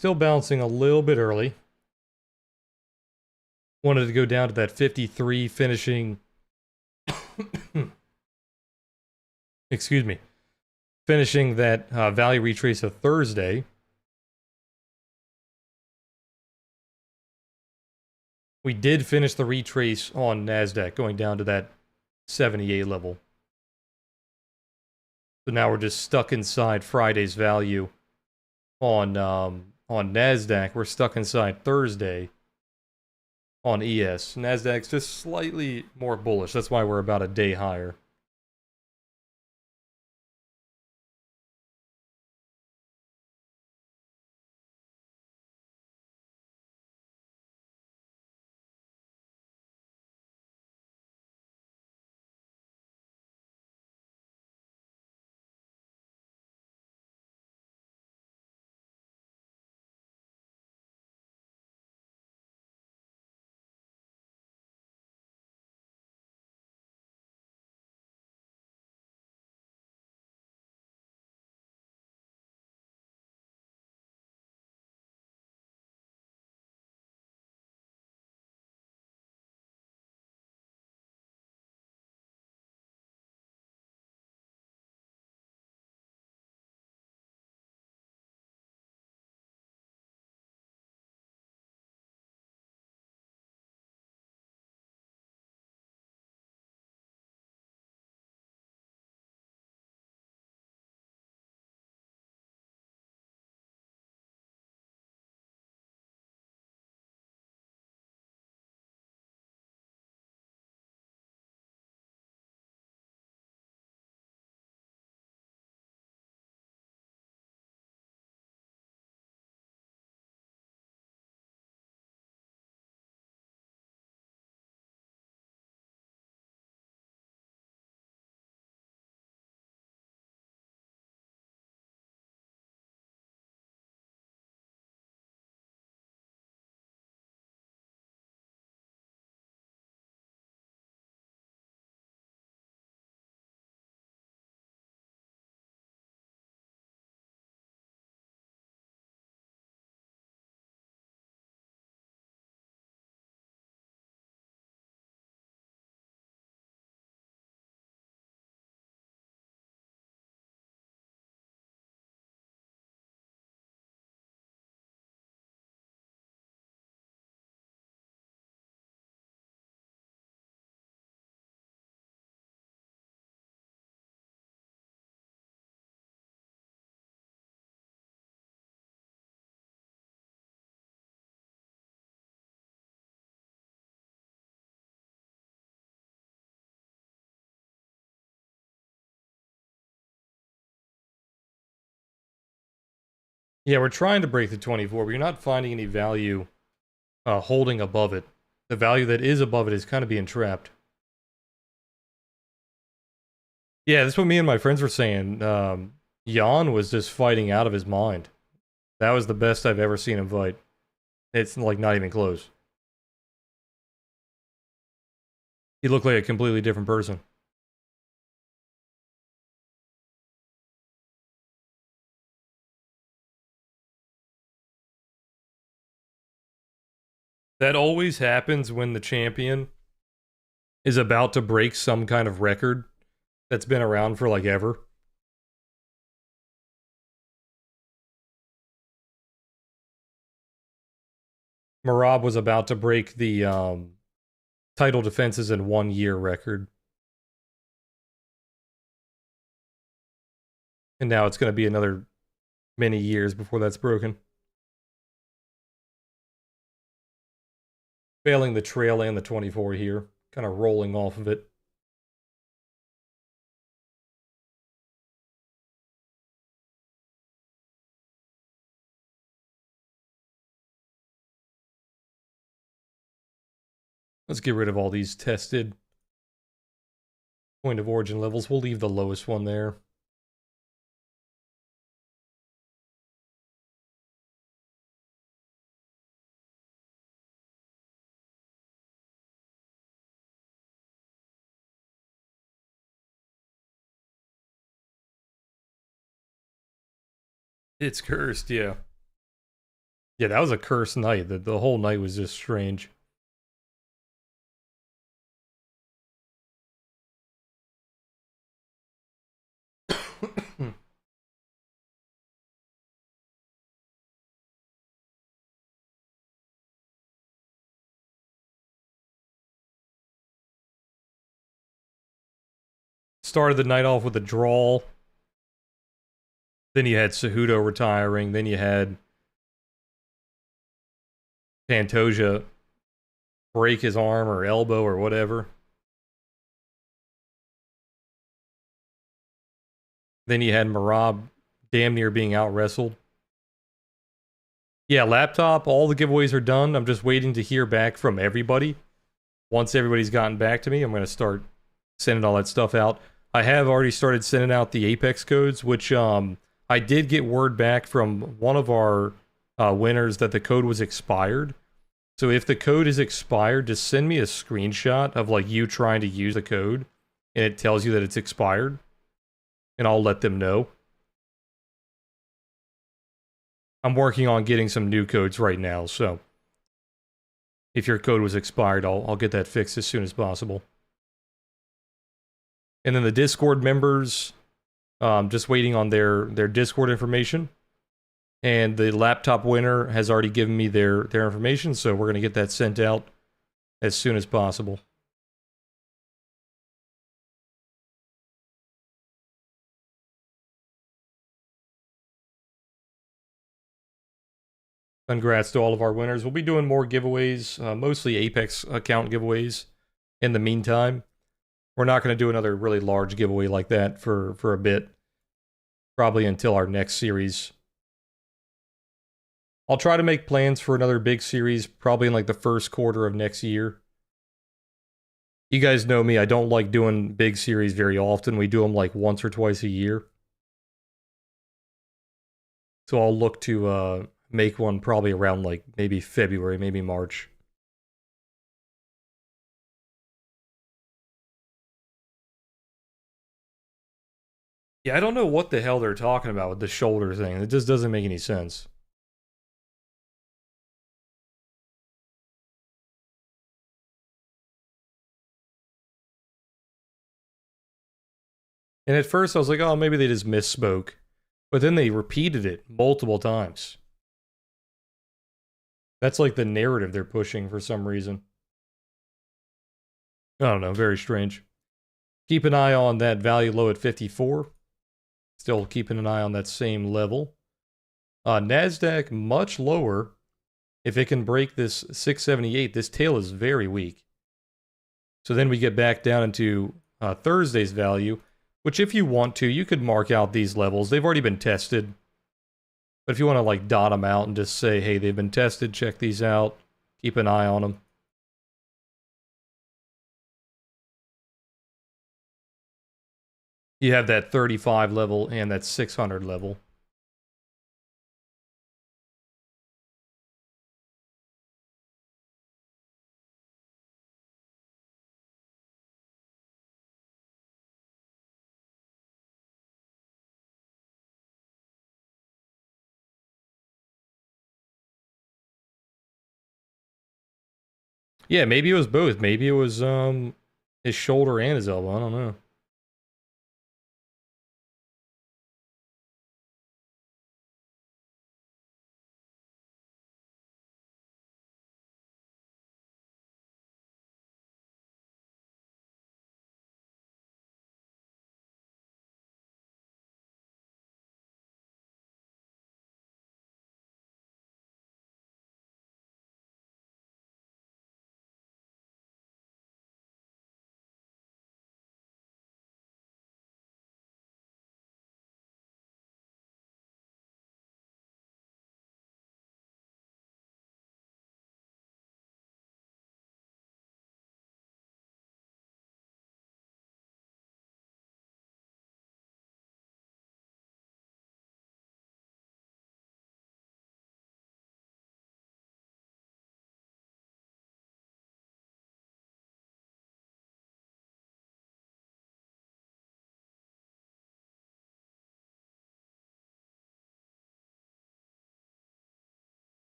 Still bouncing a little bit early. Wanted to go down to that 53, finishing... excuse me. Finishing that value retrace of Thursday. We did finish the retrace on NASDAQ, going down to that 78 level. So now we're just stuck inside Friday's value on NASDAQ. We're stuck inside Thursday on ES. NASDAQ's just slightly more bullish. That's why we're about a day higher. Yeah, we're trying to break the 24, but you're not finding any value holding above it. The value that is above it is kind of being trapped. Yeah, that's what me and my friends were saying. Jan was just fighting out of his mind. That was the best I've ever seen him fight. It's like not even close. He looked like a completely different person. That always happens when the champion is about to break some kind of record that's been around for like ever. Marab was about to break the title defenses in 1 year record. And now it's going to be another many years before that's broken. Failing the trail and the 24 here. Kind of rolling off of it. Let's get rid of all these tested point of origin levels. We'll leave the lowest one there. It's cursed, yeah. Yeah, that was a cursed night. The whole night was just strange. Started the night off with a draw. Then you had Cejudo retiring. Then you had Pantoja break his arm or elbow or whatever. Then you had Marab damn near being out wrestled. Yeah, laptop, all the giveaways are done. I'm just waiting to hear back from everybody. Once everybody's gotten back to me, I'm going to start sending all that stuff out. I have already started sending out the Apex codes, which I did get word back from one of our winners that the code was expired. So if the code is expired, just send me a screenshot of like you trying to use the code and it tells you that it's expired, and I'll let them know. I'm working on getting some new codes right now, so if your code was expired, I'll get that fixed as soon as possible. And then the Discord members, just waiting on their Discord information. And the laptop winner has already given me their information, so we're going to get that sent out as soon as possible. Congrats to all of our winners. We'll be doing more giveaways, mostly Apex account giveaways in the meantime. We're not going to do another really large giveaway like that for a bit. Probably until our next series. I'll try to make plans for another big series, probably in like the first quarter of next year. You guys know me, I don't like doing big series very often. We do them like once or twice a year. So I'll look to make one probably around like maybe February, maybe March. Yeah, I don't know what the hell they're talking about with the shoulder thing. It just doesn't make any sense. And at first I was like, oh, maybe they just misspoke. But then they repeated it multiple times. That's like the narrative they're pushing for some reason. I don't know, very strange. Keep an eye on that value low at 54. Still keeping an eye on that same level. NASDAQ much lower. If it can break this 678, this tail is very weak. So then we get back down into Thursday's value, which if you want to, you could mark out these levels. They've already been tested. But if you want to like dot them out and just say, hey, they've been tested, check these out, keep an eye on them. You have that 35 level and that 600 level. Yeah, maybe it was both. Maybe it was his shoulder and his elbow. I don't know.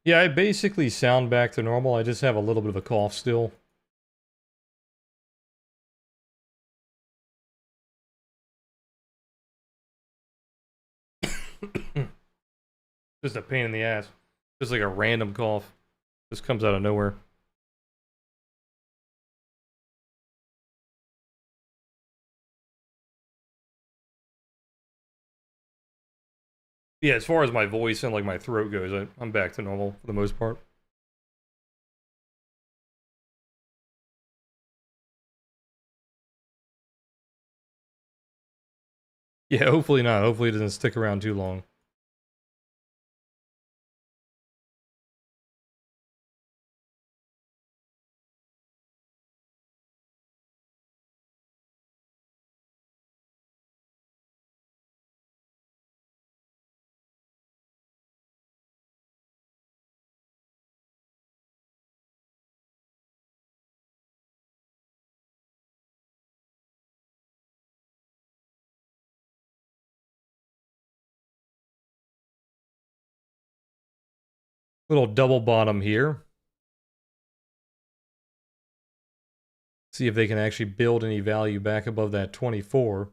Yeah, I basically sound back to normal. I just have a little bit of a cough still. Just a pain in the ass. Just like a random cough. Just comes out of nowhere. Yeah, as far as my voice and like my throat goes, I'm back to normal for the most part. Yeah, hopefully not. Hopefully it doesn't stick around too long. Little double bottom here. See if they can actually build any value back above that 24.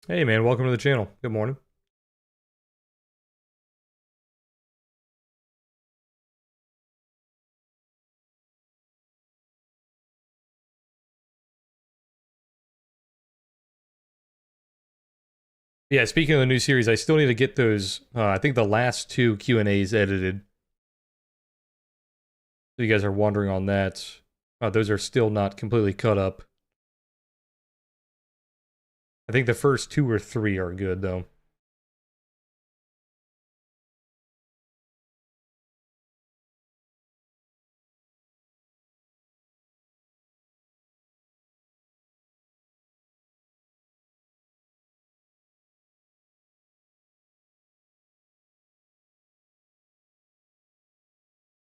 Hey man, welcome to the channel. Good morning. Yeah, speaking of the new series, I still need to get those, I think the last two Q&As edited. So you guys are wondering on that. Those are still not completely cut up. I think the first 2 or 3 are good, though.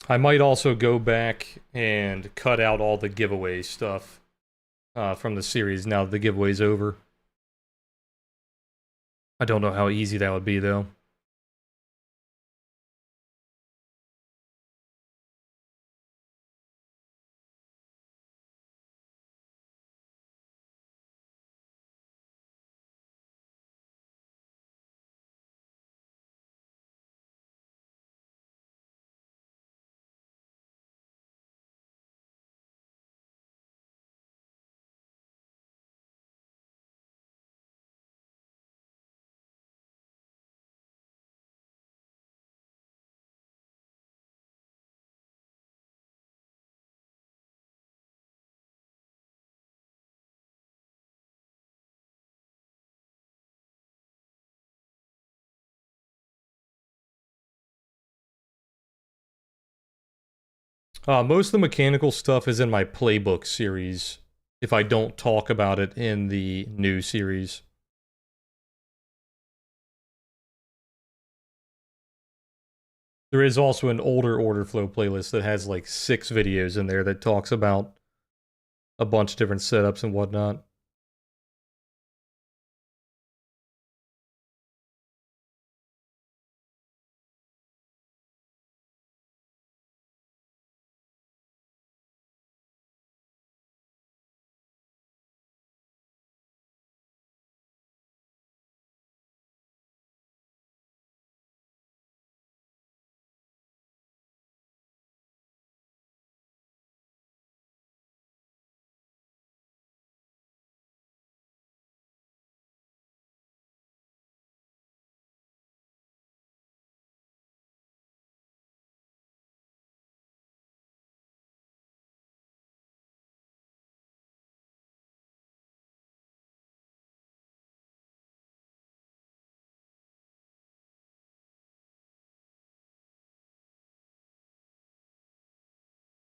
I might also go back and cut out all the giveaway stuff from the series now that the giveaway's over. I don't know how easy that would be, though. Most of the mechanical stuff is in my playbook series, if I don't talk about it in the new series. There is also an older order flow playlist that has like 6 videos in there that talks about a bunch of different setups and whatnot.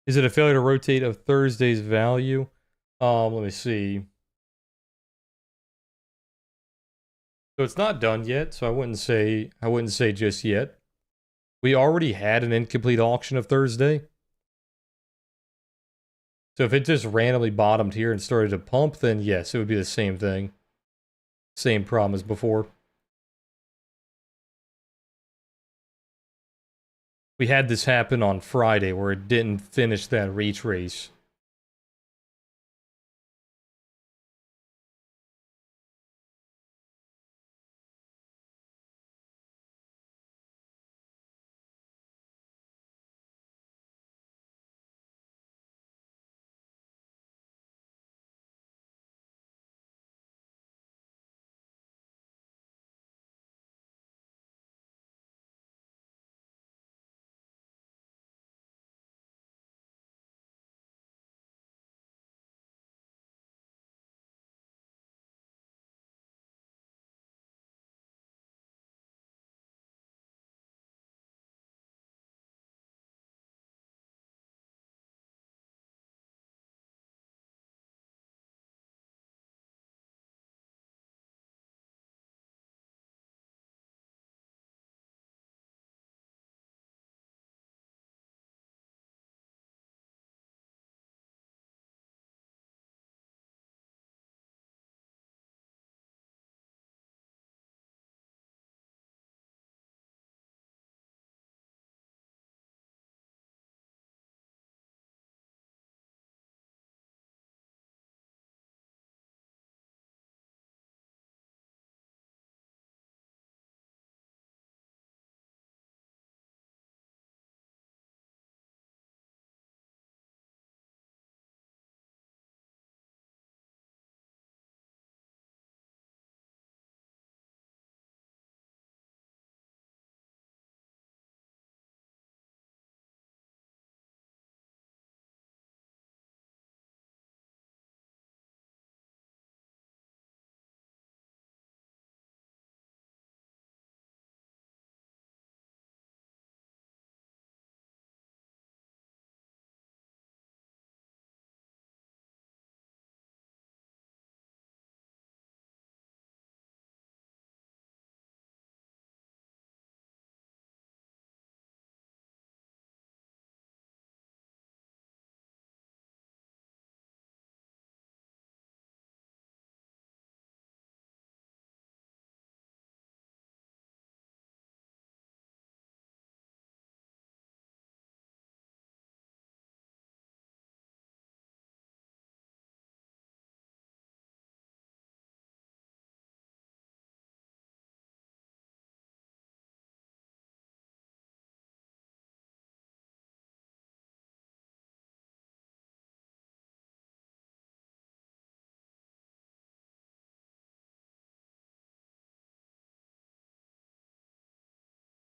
Is it a failure to rotate of Thursday's value? Let me see. So it's not done yet, so I wouldn't say just yet. We already had an incomplete auction of Thursday. So if it just randomly bottomed here and started to pump, then yes, it would be the same thing. Same problem as before. We had this happen on Friday where it didn't finish that retrace.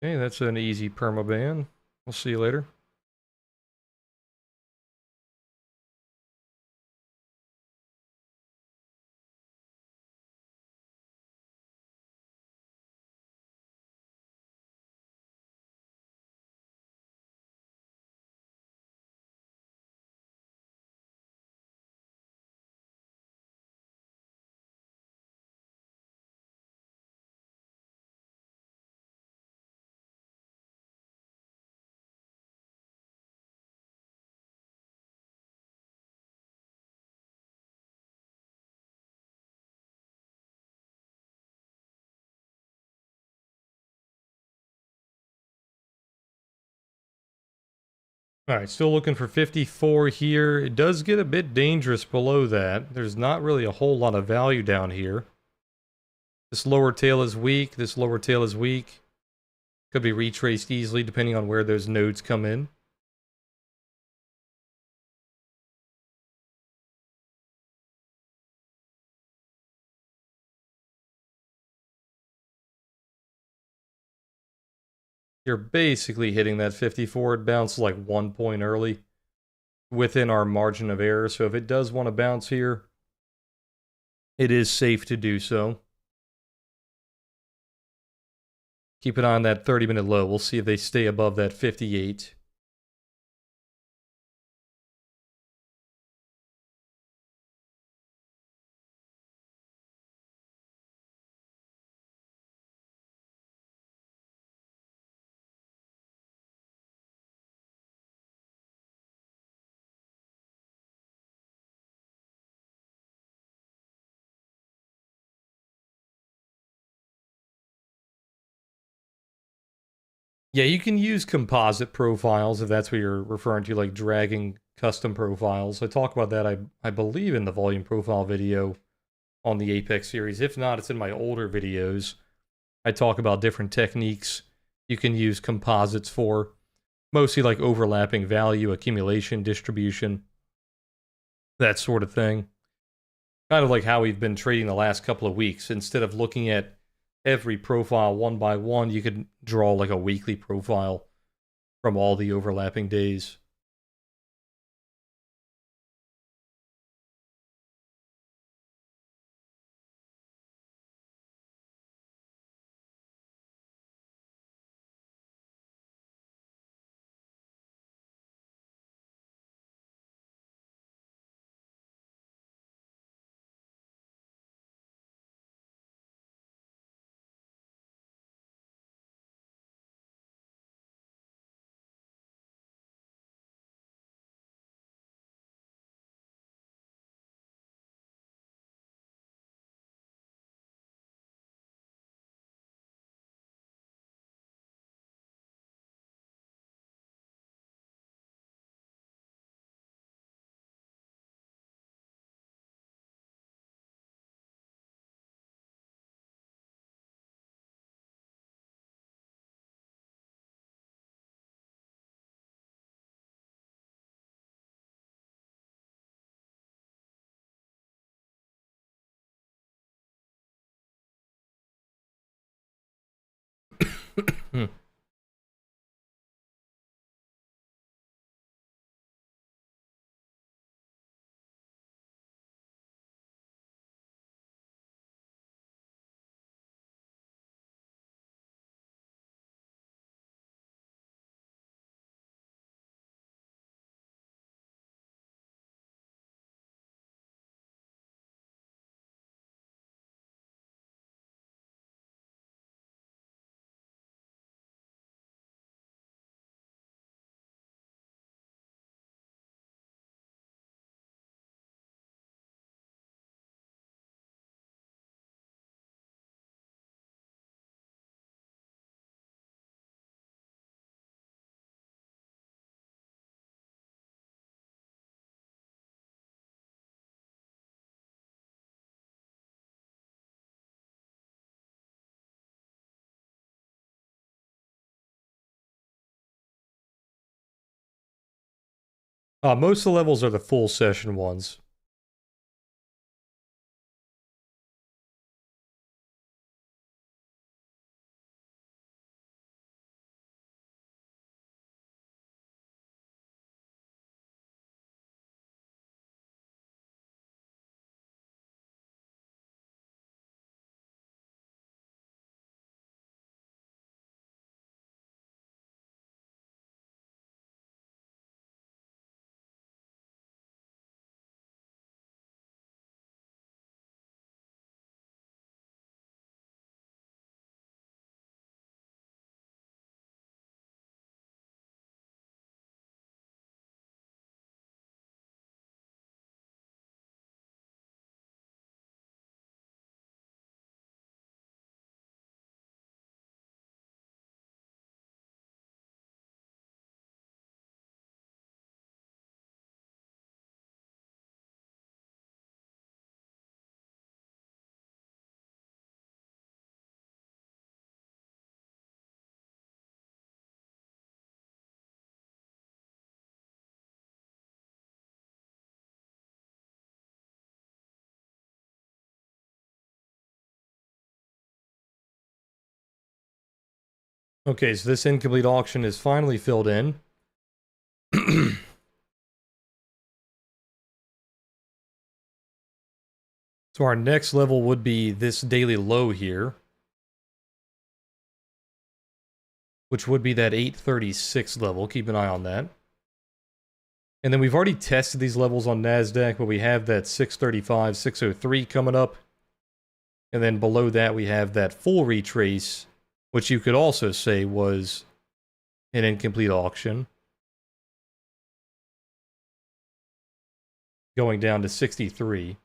Okay, that's an easy permaban. We'll see you later. Alright, still looking for 54 here. It does get a bit dangerous below that. There's not really a whole lot of value down here. This lower tail is weak. This lower tail is weak. Could be retraced easily depending on where those nodes come in. You're basically hitting that 54. It bounced like 1 point early within our margin of error. So if it does want to bounce here, it is safe to do so. Keep an eye on that 30-minute low. We'll see if they stay above that 58. Yeah, you can use composite profiles if that's what you're referring to, like dragging custom profiles. I talk about that, I believe, in the volume profile video on the Apex series. If not, it's in my older videos. I talk about different techniques you can use composites for, mostly like overlapping value, accumulation, distribution, that sort of thing. Kind of like how we've been trading the last couple of weeks. Instead of looking at every profile one by one, you could draw like a weekly profile from all the overlapping days. Hmm. Most of the levels are the full session ones. Okay, so this incomplete auction is finally filled in. So our next level would be this daily low here, which would be that 836 level. Keep an eye on that. And then we've already tested these levels on NASDAQ, but we have that 635, 603 coming up. And then below that, we have that full retrace, which you could also say was an incomplete auction, going down to 63.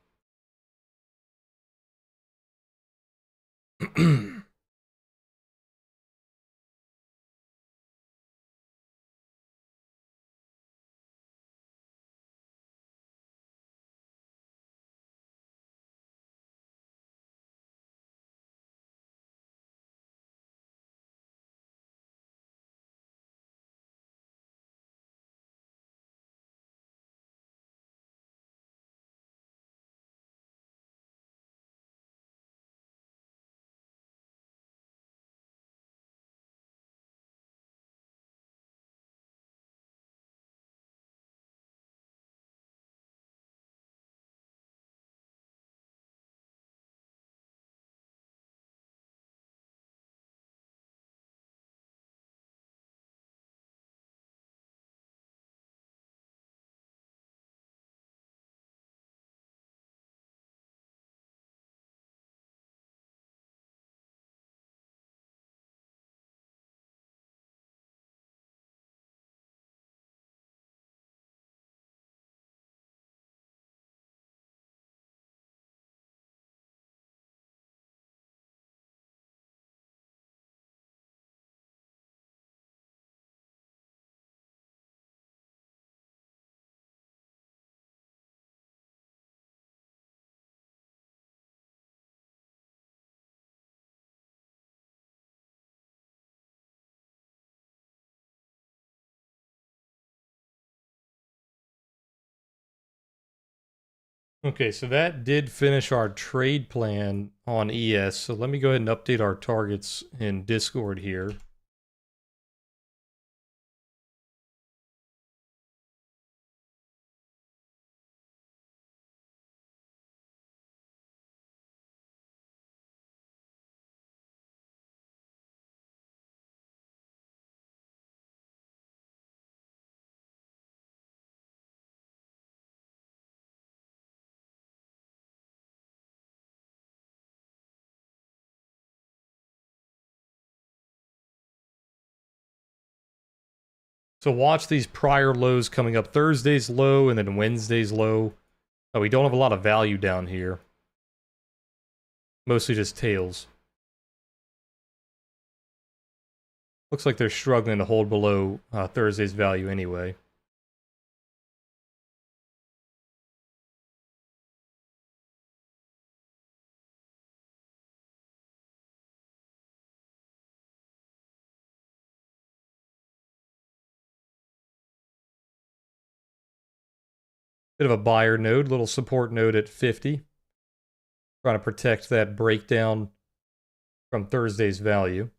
Okay, so that did finish our trade plan on ES. So let me go ahead and update our targets in Discord here. So watch these prior lows coming up. Thursday's low and then Wednesday's low. Oh, we don't have a lot of value down here. Mostly just tails. Looks like they're struggling to hold below Thursday's value anyway. Bit of a buyer node, little support node at 50. Trying to protect that breakdown from Thursday's value.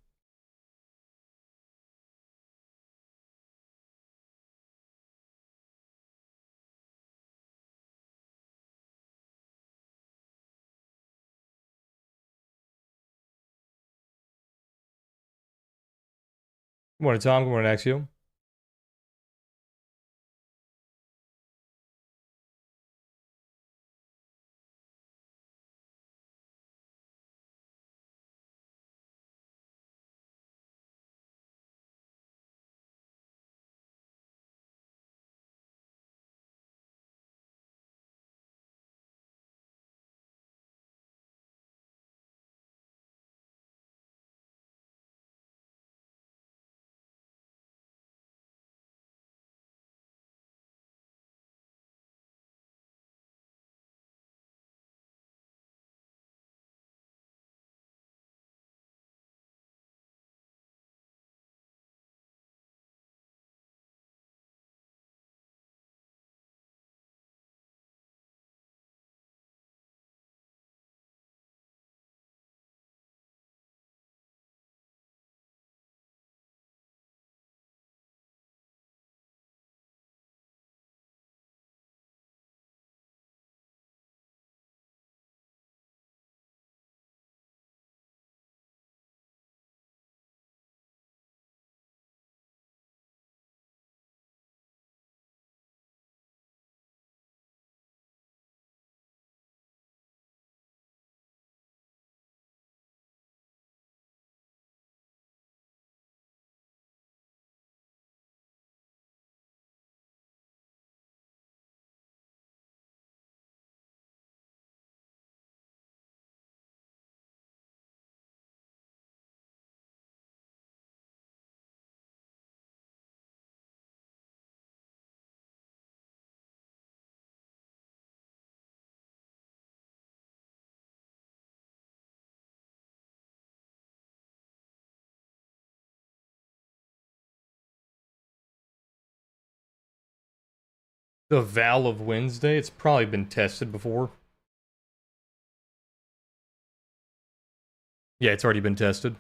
Good morning, Tom. Good morning, Axio. The Val of Wednesday, it's probably been tested before. Yeah, it's already been tested.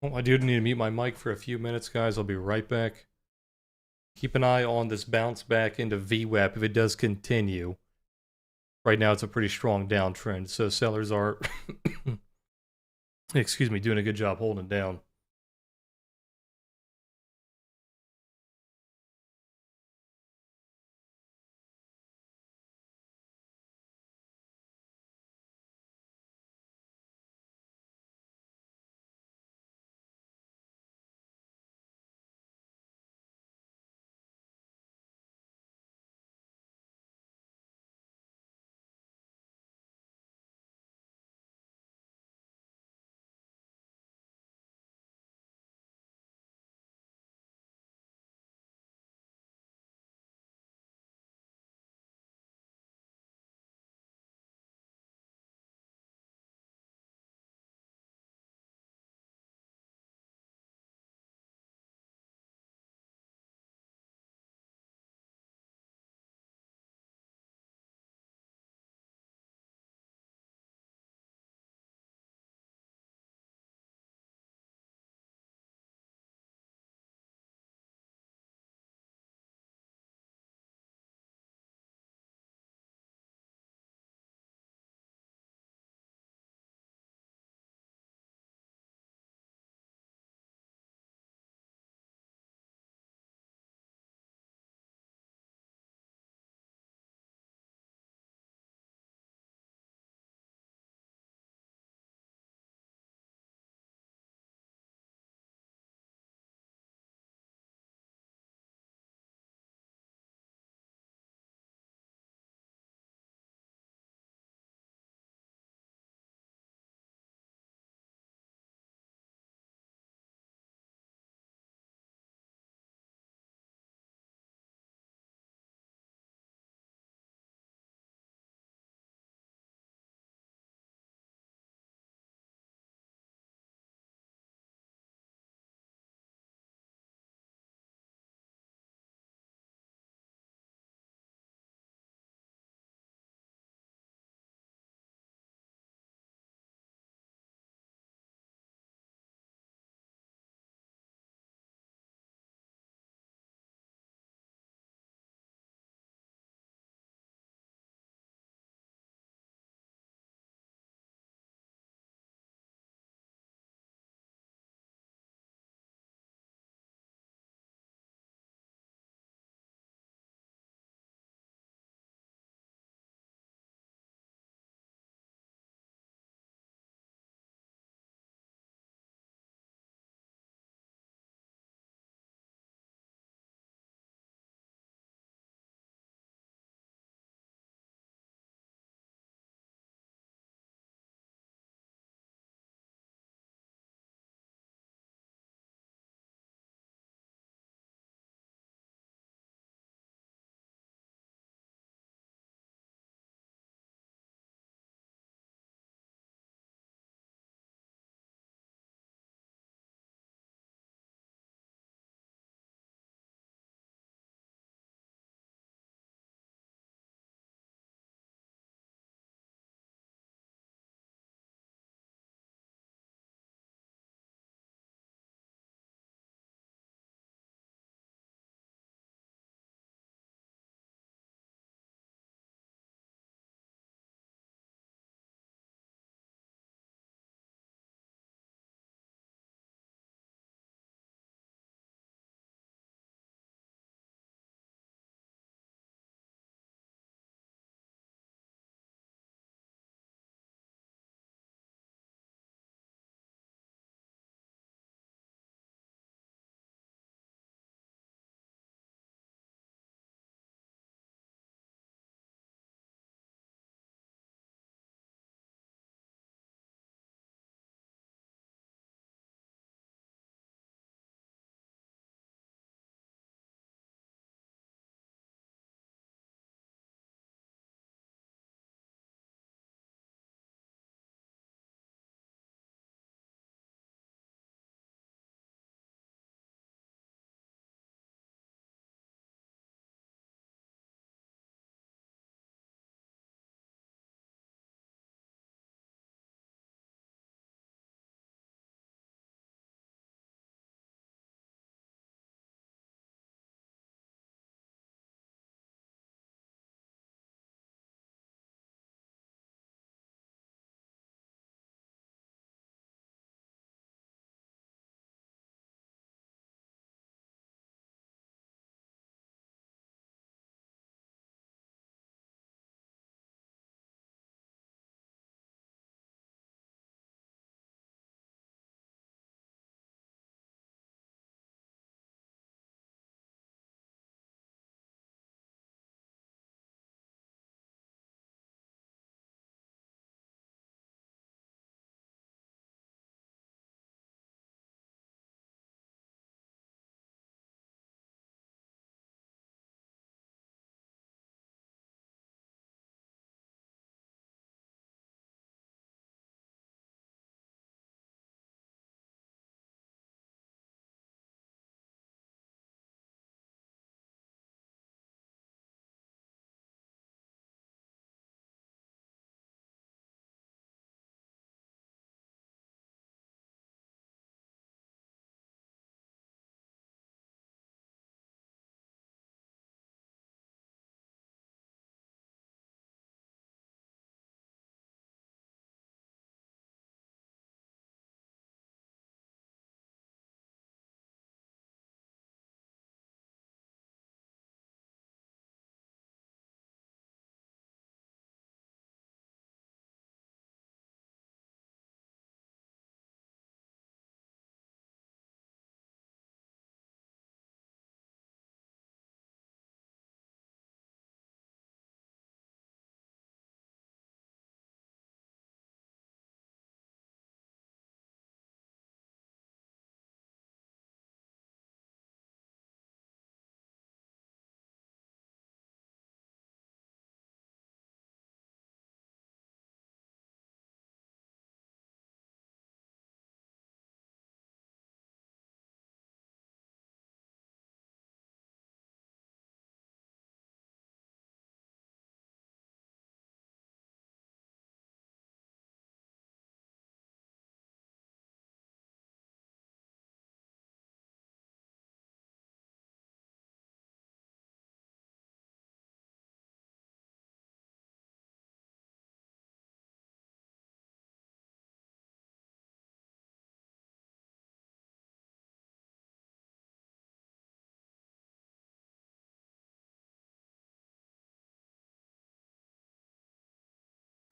Oh, I do need to mute my mic for a few minutes, guys. I'll be right back. Keep an eye on this bounce back into VWAP if it does continue. Right now, it's a pretty strong downtrend, so sellers are, excuse me, doing a good job holding it down.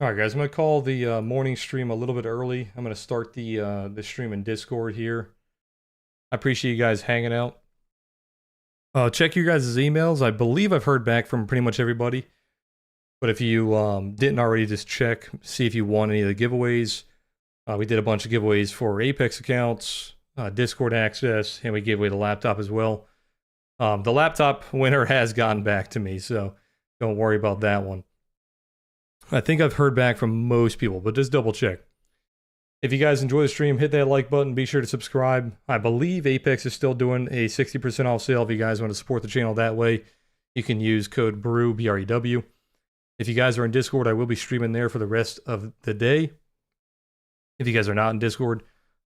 All right, guys, I'm going to call the morning stream a little bit early. I'm going to start the stream in Discord here. I appreciate you guys hanging out. Check your guys' emails. I believe I've heard back from pretty much everybody. But if you didn't already, just check, see if you won any of the giveaways. We did a bunch of giveaways for Apex accounts, Discord access, and we gave away the laptop as well. The laptop winner has gotten back to me, so don't worry about that one. I think I've heard back from most people, but just double check. If you guys enjoy the stream, hit that like button. Be sure to subscribe. I believe Apex is still doing a 60% off sale. If you guys want to support the channel that way, you can use code BREW, B-R-E-W. If you guys are in Discord, I will be streaming there for the rest of the day. If you guys are not in Discord,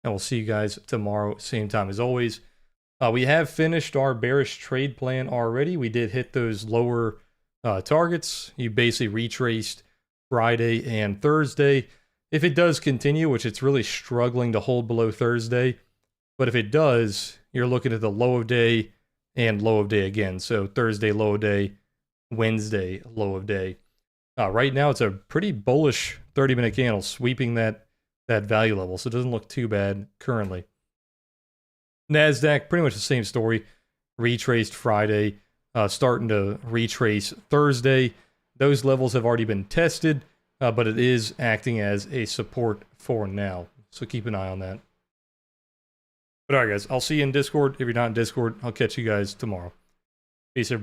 I will see you guys tomorrow, same time as always. We have finished our bearish trade plan already. We did hit those lower targets. You basically retraced Friday and Thursday. If it does continue, which it's really struggling to hold below Thursday, but if it does, you're looking at the low of day and low of day again. So Thursday low of day, Wednesday low of day. Right now, it's a pretty bullish 30-minute candle sweeping that value level, so it doesn't look too bad currently. NASDAQ, pretty much the same story. Retraced Friday, starting to retrace Thursday. Those levels have already been tested, but it is acting as a support for now. So keep an eye on that. But alright guys, I'll see you in Discord. If you're not in Discord, I'll catch you guys tomorrow. Peace everybody.